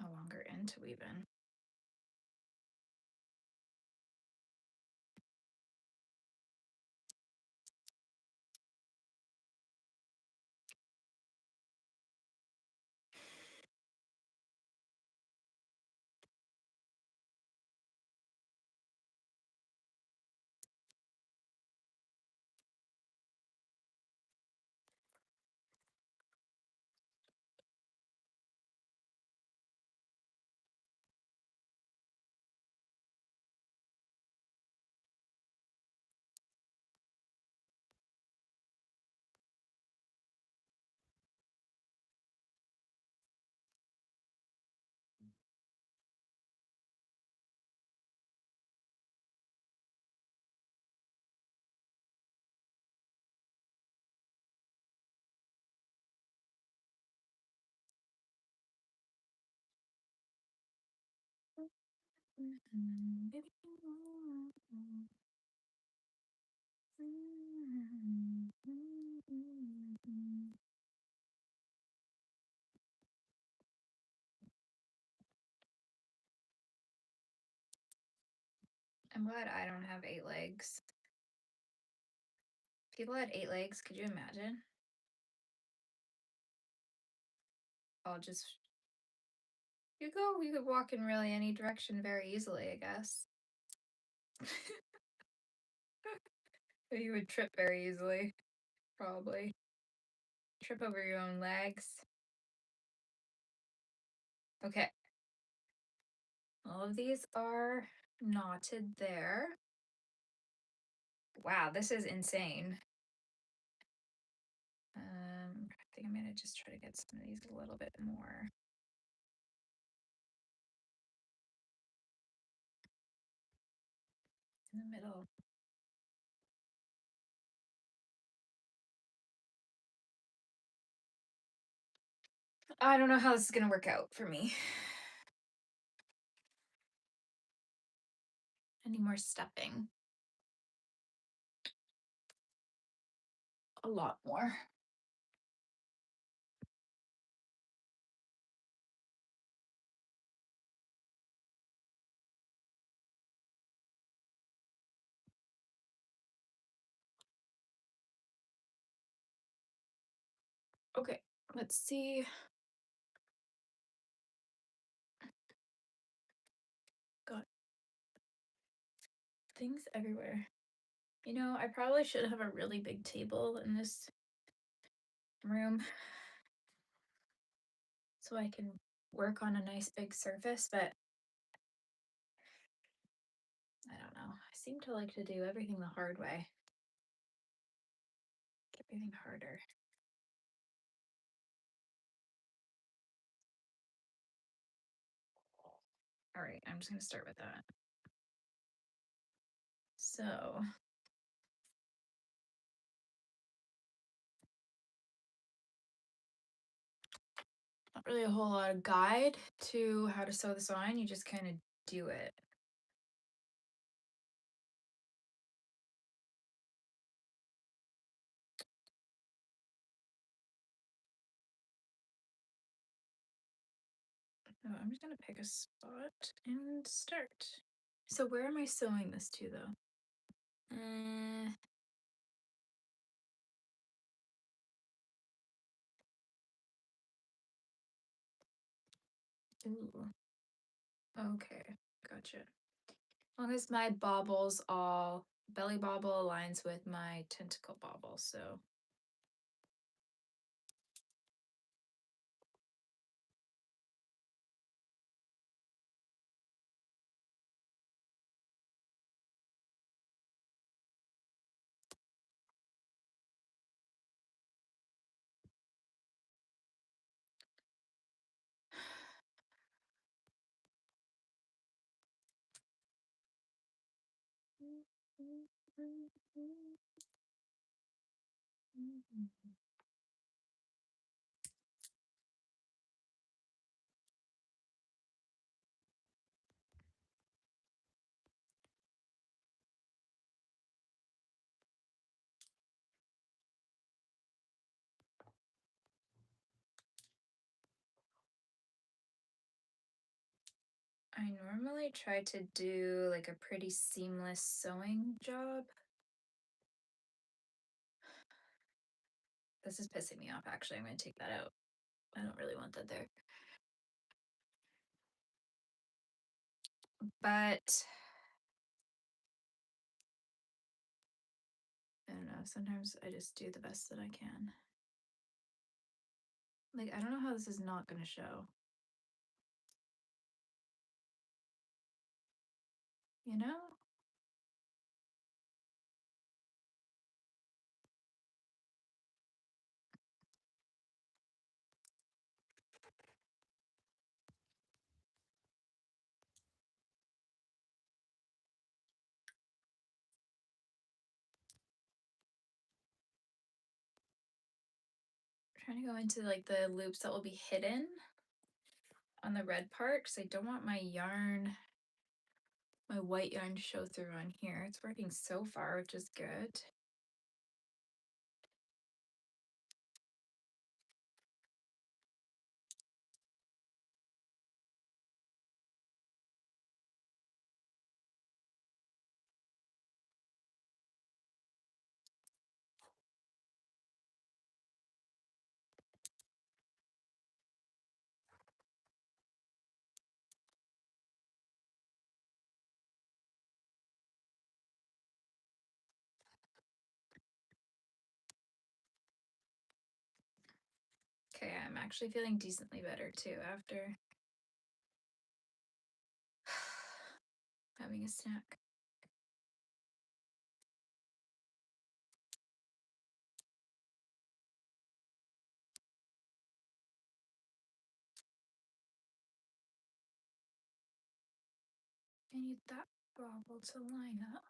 Speaker 1: a longer end to weave in. I'm glad I don't have 8 legs. If people had 8 legs, could you imagine? I'll just you could walk in really any direction very easily, I guess. But you would trip very easily, probably. Trip over your own legs. Okay. All of these are knotted there. Wow, this is insane. I think I'm gonna just try to get some of these a little bit more in the middle. I don't know how this is gonna work out for me. Any more stuffing? A lot more. Okay, let's see. Got things everywhere. You know, I probably should have a really big table in this room so I can work on a nice big surface, but I don't know. I seem to like to do everything the hard way. Make everything harder. All right, I'm just gonna start with that. So not really a whole lot of guide to how to sew this on. You just kind of do it. So I'm just gonna pick a spot and start. So where am I sewing this to though? Ooh. Okay, gotcha. As long as my baubles all belly bobble aligns with my tentacle bobble, so I normally try to do like a pretty seamless sewing job. This is pissing me off, actually. I'm going to take that out. I don't really want that there. But I don't know. Sometimes I just do the best that I can. Like, I don't know how this is not going to show. You know? Trying to go into like the loops that will be hidden on the red part because I don't want my yarn my white yarn show through on here. It's working so far, which is good. Okay, I'm actually feeling decently better too after having a snack. I need that bobble to line up.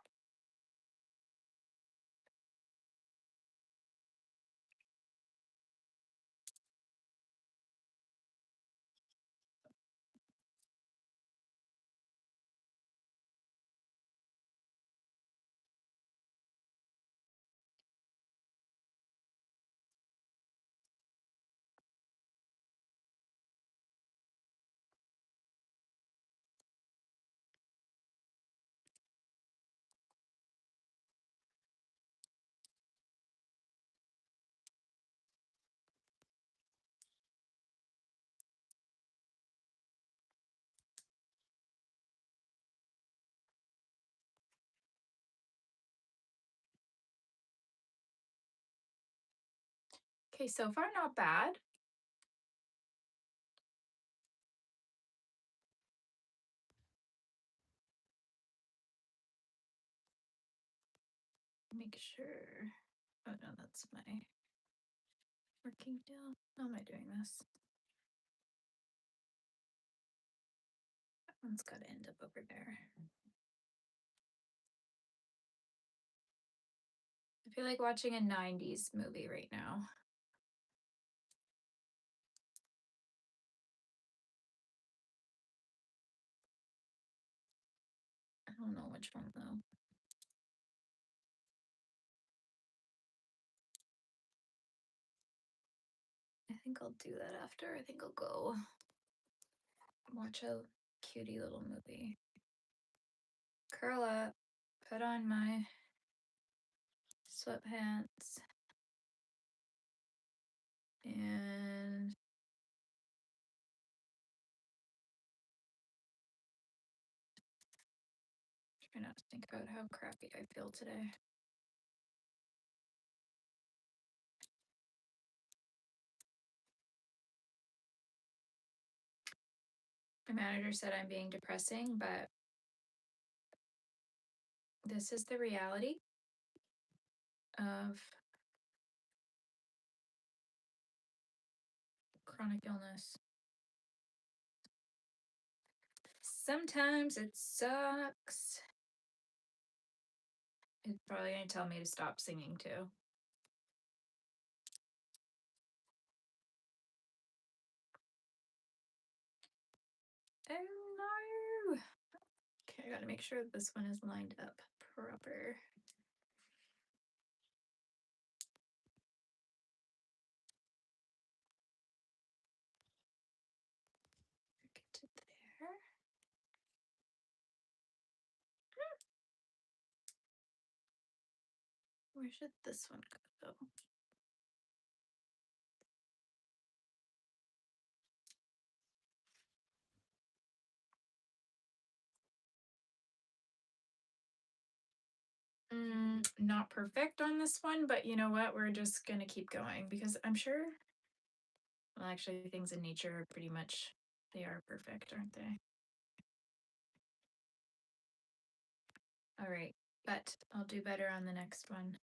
Speaker 1: Okay, so far not bad. Make sure. Oh no, that's my working down. How am I doing this? That one's got to end up over there. I feel like watching a 90s movie right now. I don't know which one though. I think I'll do that after. I think I'll go watch a cutie little movie. Curl up, put on my sweatpants, and try not to think about how crappy I feel today. My manager said I'm being depressing, but this is the reality of chronic illness. Sometimes it sucks. It's probably gonna tell me to stop singing too. Oh no! Okay, I gotta make sure this one is lined up proper. Get to there. Where should this one go? Not perfect on this one, but you know what? We're just gonna keep going because I'm sure, well, actually, things in nature are pretty much, they are perfect, aren't they? All right, but I'll do better on the next one.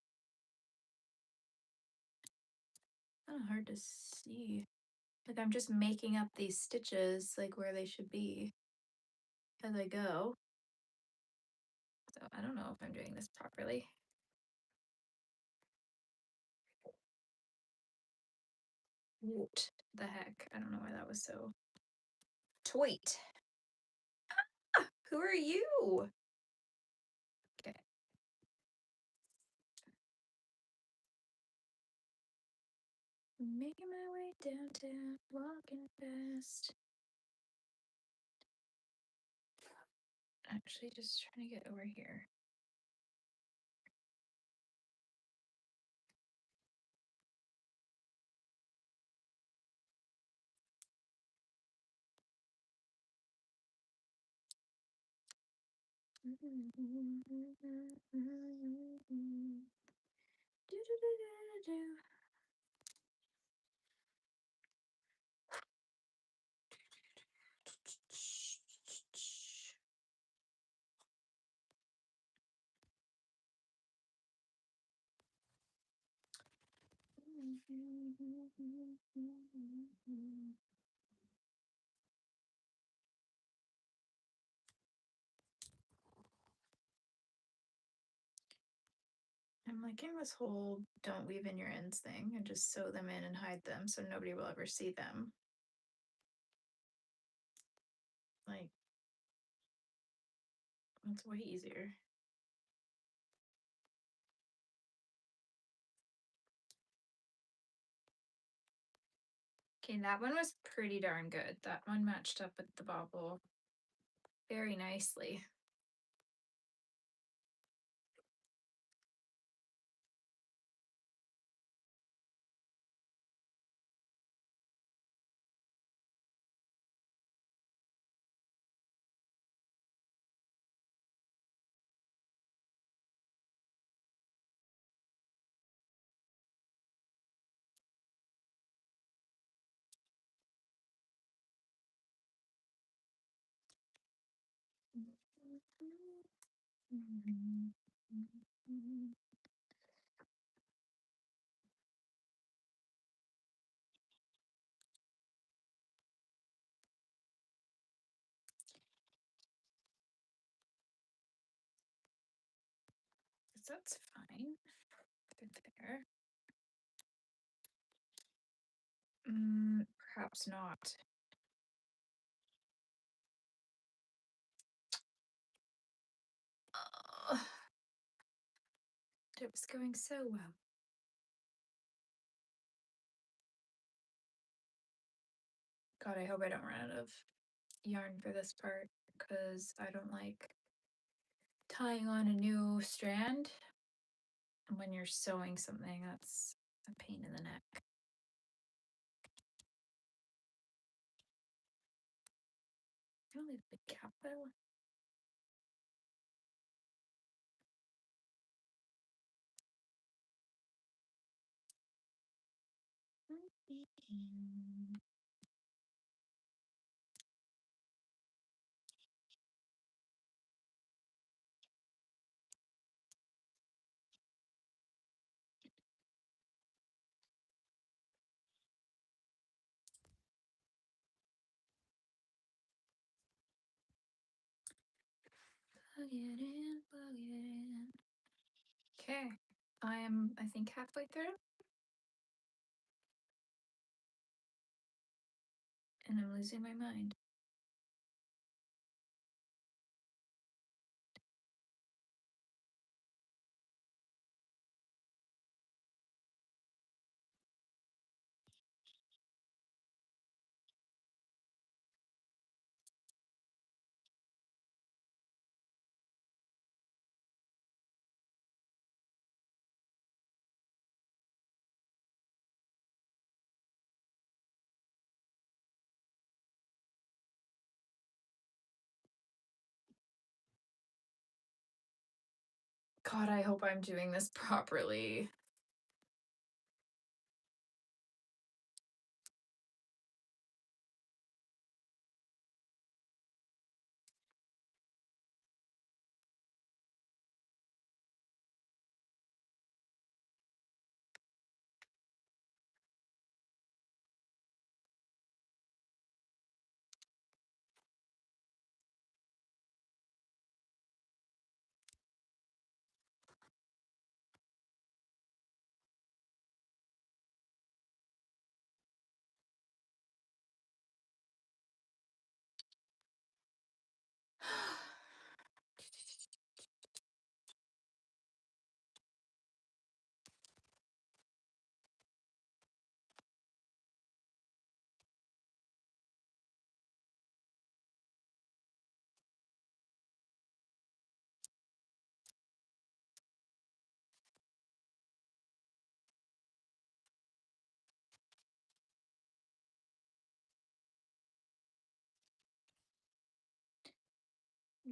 Speaker 1: Kind of hard to see. Like I'm just making up these stitches like where they should be as I go. So I don't know if I'm doing this properly. What the heck? I don't know why that was so. Toit. Ah, who are you? Making my way downtown, walking fast. Actually, just trying to get over here. I'm liking this whole don't weave in your ends thing and just sew them in and hide them so nobody will ever see them. Like, it's way easier. Okay, that one was pretty darn good. That one matched up with the bobble very nicely. That's fine. There. Perhaps not. It was going so well. God, I hope I don't run out of yarn for this part because I don't like tying on a new strand. And when you're sewing something, that's a pain in the neck. I'll leave the cap though. Plug it in, plug it in. Okay, I think, halfway through. And I'm losing my mind. God, I hope I'm doing this properly.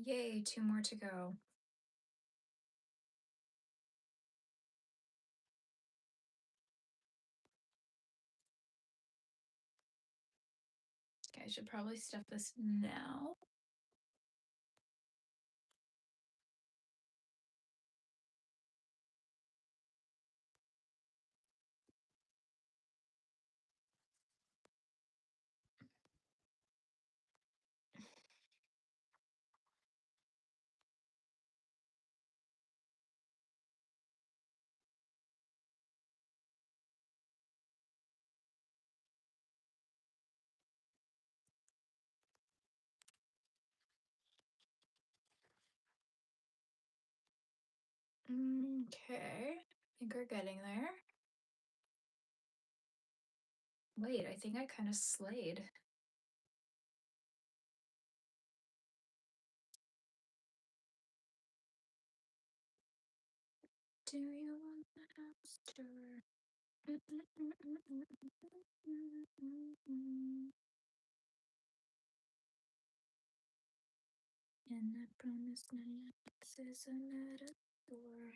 Speaker 1: Yay, 2 more to go. Okay, I should probably stuff this now. Okay, I think we're getting there. Wait, I think I kind of slayed. Do you want the hamster? And I promise no access another door.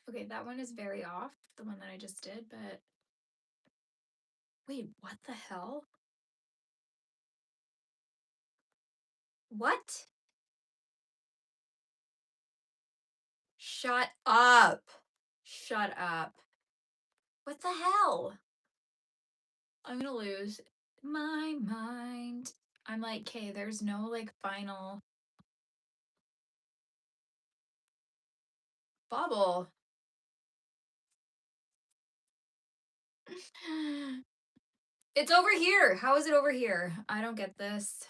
Speaker 1: Okay, that one is very off, the one that I just did, but wait, what the hell? What? Shut up. Shut up. What the hell? I'm gonna lose my mind. I'm like, okay, there's no like final bobble. It's over here. How is it over here? I don't get this.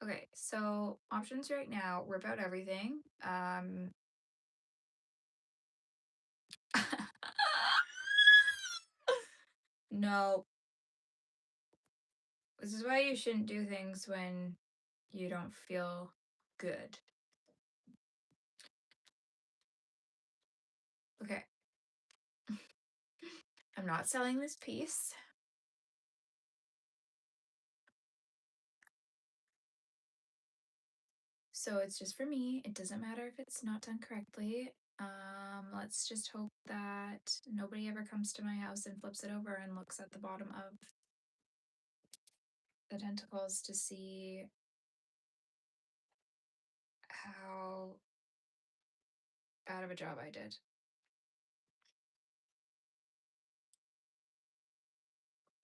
Speaker 1: Okay, so options right now, rip out everything. No. This is why you shouldn't do things when you don't feel good. Okay. I'm not selling this piece. So it's just for me. It doesn't matter if it's not done correctly. Let's just hope that nobody ever comes to my house and flips it over and looks at the bottom of the tentacles to see how bad of a job I did.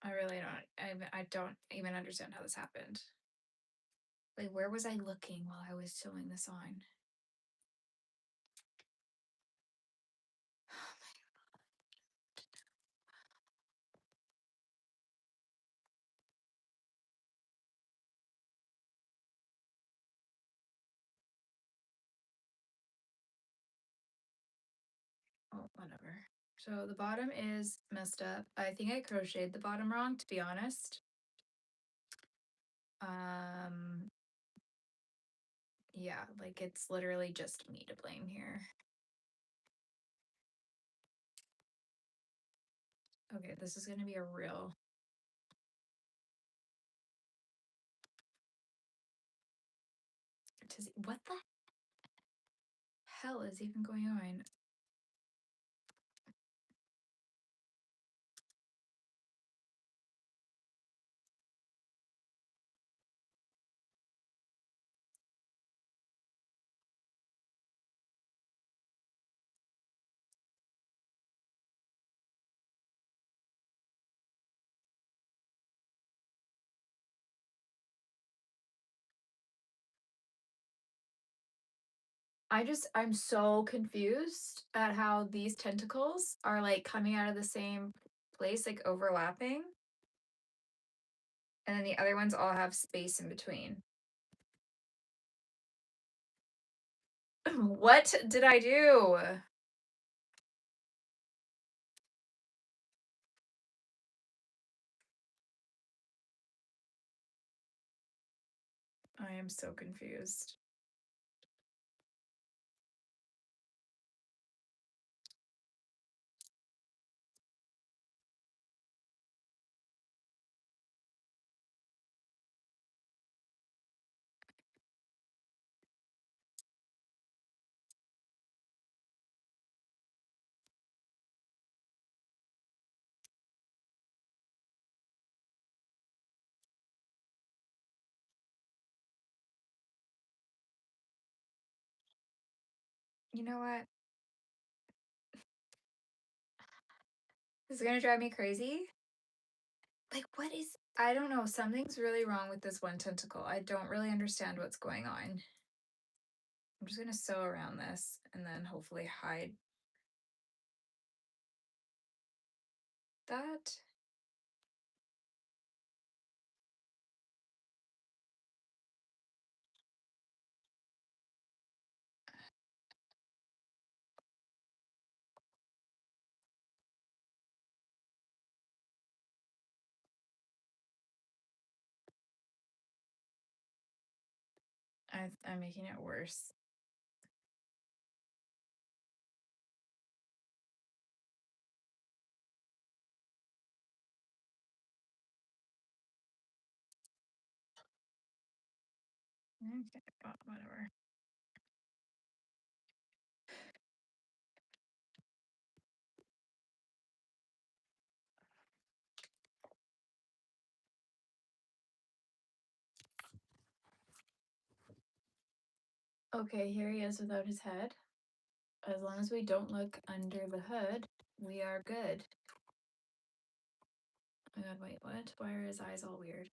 Speaker 1: I really don't. I don't even understand how this happened. Like, where was I looking while I was sewing this on? Oh, whatever. So the bottom is messed up. I think I crocheted the bottom wrong, to be honest. Yeah, like it's literally just me to blame here. Okay, this is gonna be a real. What the hell is even going on? I'm so confused at how these tentacles are like coming out of the same place, like overlapping. And then the other ones all have space in between. What did I do? I am so confused. You know what? This is gonna drive me crazy. Like, what is, I don't know, something's really wrong with this one tentacle. I don't really understand what's going on. I'm just gonna sew around this and then hopefully hide that. I'm making it worse. Okay, whatever. Okay, here he is without his head. As long as we don't look under the hood, we are good. Oh my god, wait, what? Why are his eyes all weird?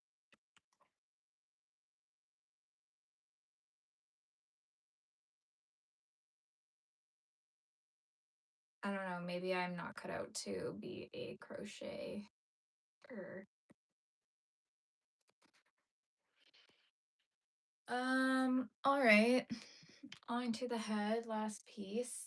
Speaker 1: I don't know, maybe I'm not cut out to be a crocheter. All right. On to the head, last piece.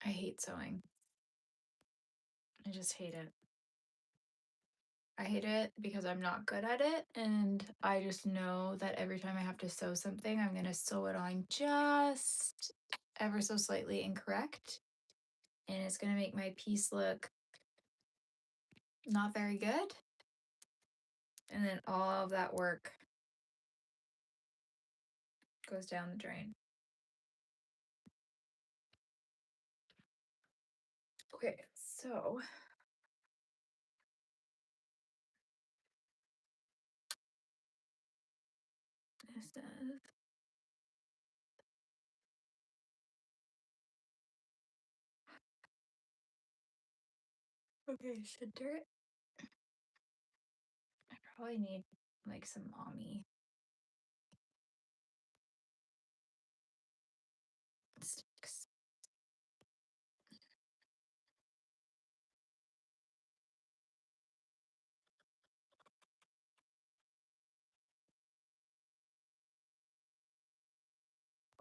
Speaker 1: I hate sewing. I just hate it. I hate it because I'm not good at it, and I just know that every time I have to sew something, I'm gonna sew it on just ever so slightly incorrect, and it's gonna make my piece look not very good. And then all of that work goes down the drain. Okay, so this is okay, center it. I probably need like some mommy sticks.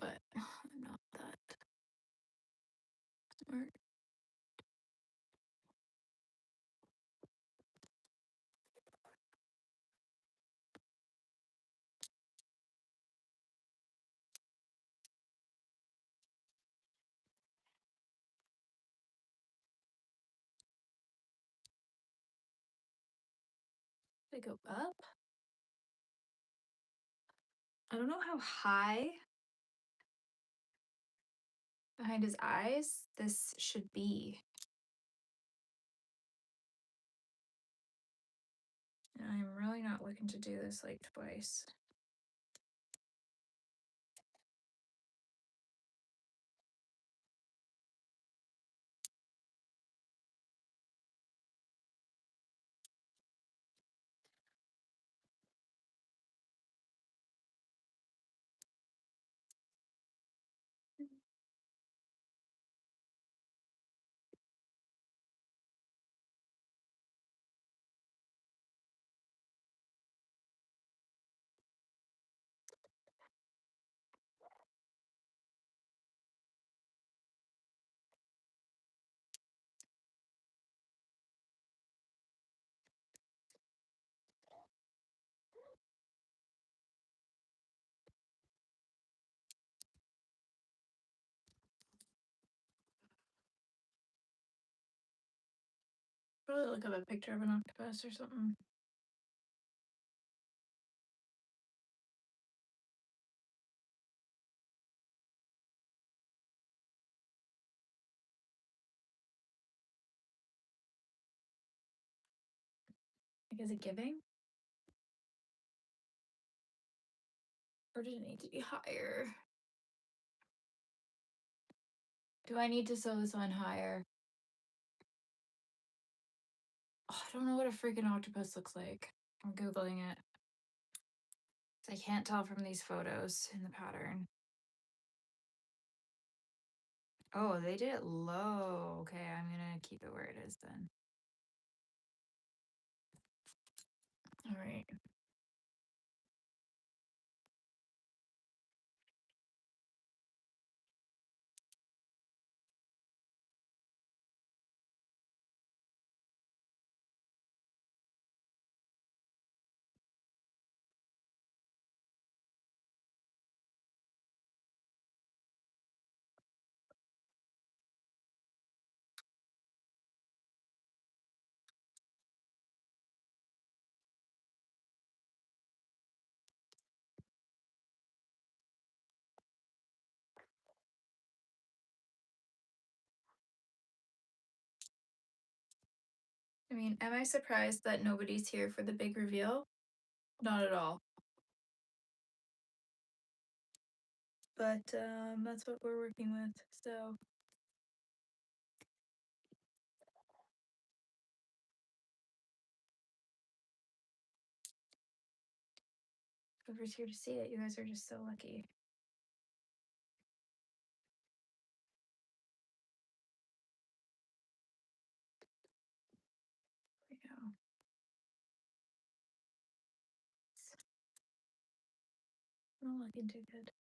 Speaker 1: But I'm not that smart. They go up. I don't know how high behind his eyes this should be. And I'm really not looking to do this like twice. Probably look up a picture of an octopus or something. Like, is it giving? Or does it need to be higher? Do I need to sew this on higher? Oh, I don't know what a freaking octopus looks like. I'm Googling it. I can't tell from these photos in the pattern. Oh, they did it low. Okay, I'm gonna keep it where it is then. All right. I mean, am I surprised that nobody's here for the big reveal? Not at all. But that's what we're working with. So whoever's here to see it, you guys are just so lucky. There we go. It's not looking too good.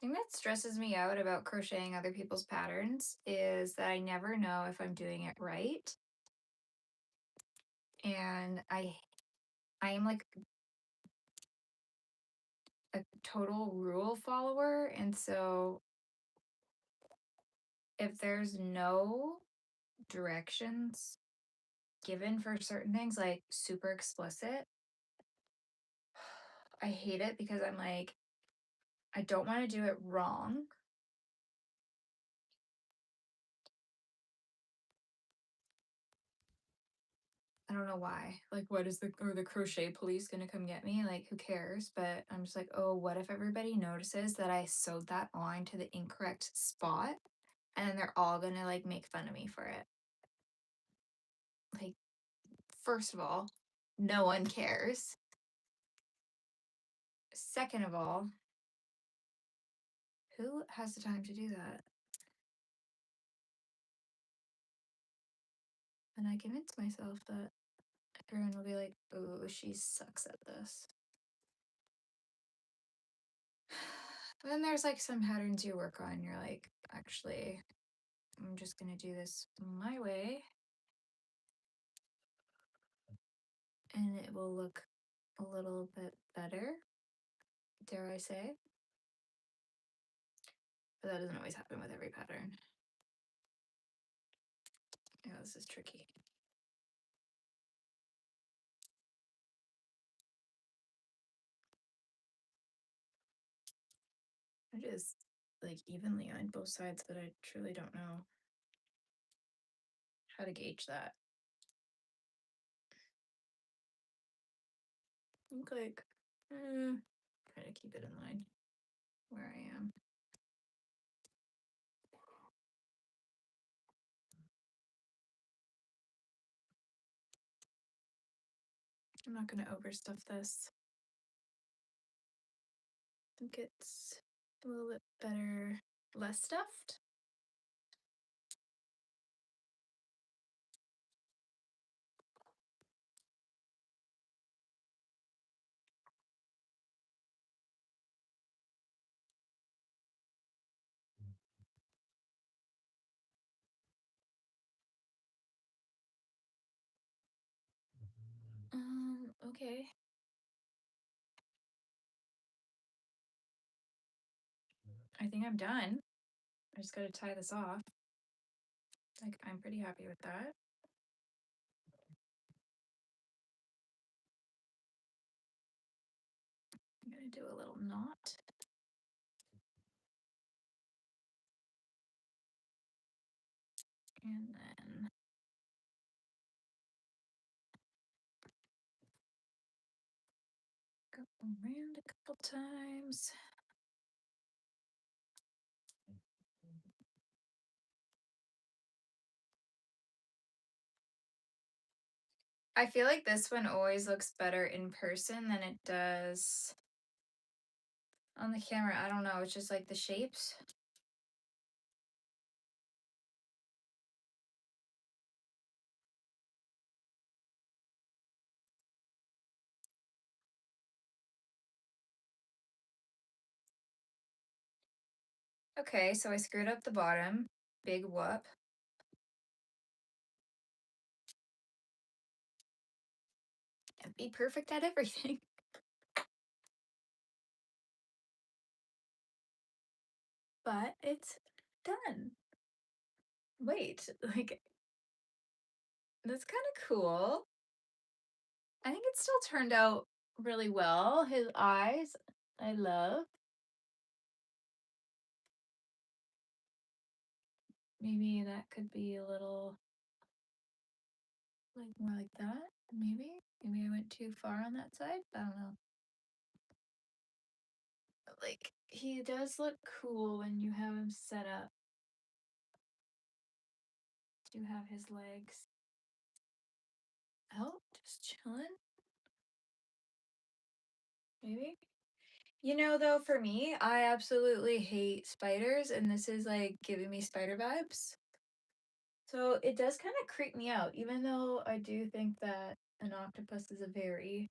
Speaker 1: Thing that stresses me out about crocheting other people's patterns is that I never know if I'm doing it right. And I am like a total rule follower, and so if there's no directions given for certain things, like super explicit, I hate it because I'm like, I don't want to do it wrong. I don't know why. Like, what is the crochet police gonna come get me? Like, who cares? But I'm just like, oh, what if everybody notices that I sewed that line to the incorrect spot, and then they're all gonna like make fun of me for it? Like, first of all, no one cares. Second of all, who has the time to do that? And I convince myself that everyone will be like, oh, she sucks at this. But then there's like some patterns you work on, you're like, actually, I'm just gonna do this my way, and it will look a little bit better, dare I say. But that doesn't always happen with every pattern. Yeah, this is tricky. I just like evenly on both sides, but I truly don't know how to gauge that. I think like, try to keep it in line where I am. I'm not gonna overstuff this. I think it's a little bit better less stuffed. Okay. I think I'm done. I just gotta tie this off. Like, I'm pretty happy with that. I'm gonna do a little knot. And then go around a couple times. I feel like this one always looks better in person than it does on the camera. I don't know, it's just like the shapes. Okay, so I screwed up the bottom. Big whoop. And be perfect at everything. But it's done. Wait, like, that's kind of cool. I think it still turned out really well. His eyes, I love. Maybe that could be a little like more like that. Maybe I went too far on that side. I don't know. But, like, he does look cool when you have him set up to have his legs out, just chilling. Maybe. You know, though, for me, I absolutely hate spiders, and this is like giving me spider vibes. So it does kind of creep me out, even though I do think that an octopus is a very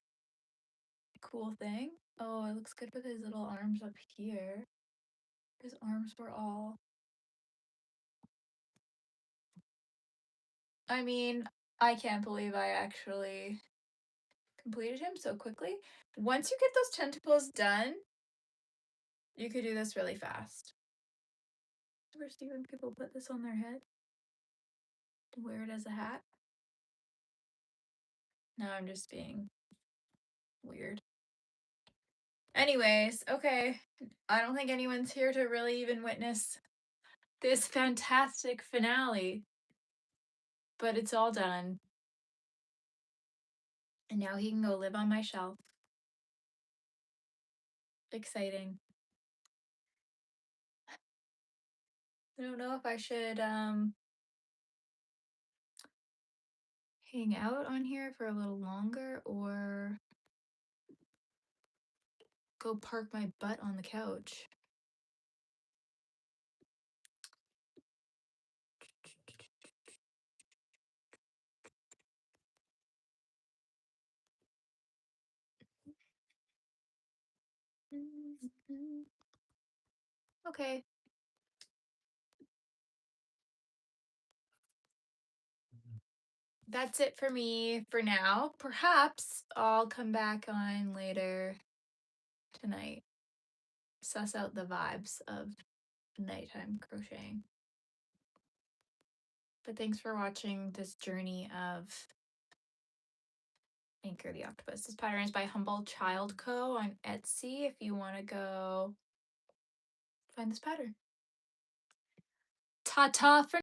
Speaker 1: cool thing. Oh, it looks good with his little arms up here. His arms were all. I mean, I can't believe I actually completed him so quickly. Once you get those tentacles done, you could do this really fast. Ever see when people put this on their head and wear it as a hat? No, I'm just being weird. Anyways, okay. I don't think anyone's here to really even witness this fantastic finale, but it's all done. And now he can go live on my shelf. Exciting. I don't know if I should hang out on here for a little longer or go park my butt on the couch. Okay. That's it for me for now. Perhaps I'll come back on later tonight. Suss out the vibes of nighttime crocheting. But thanks for watching this journey of Anchor the Octopus. This pattern is by Humble Child Co. on Etsy if you want to go find this pattern. Ta-ta for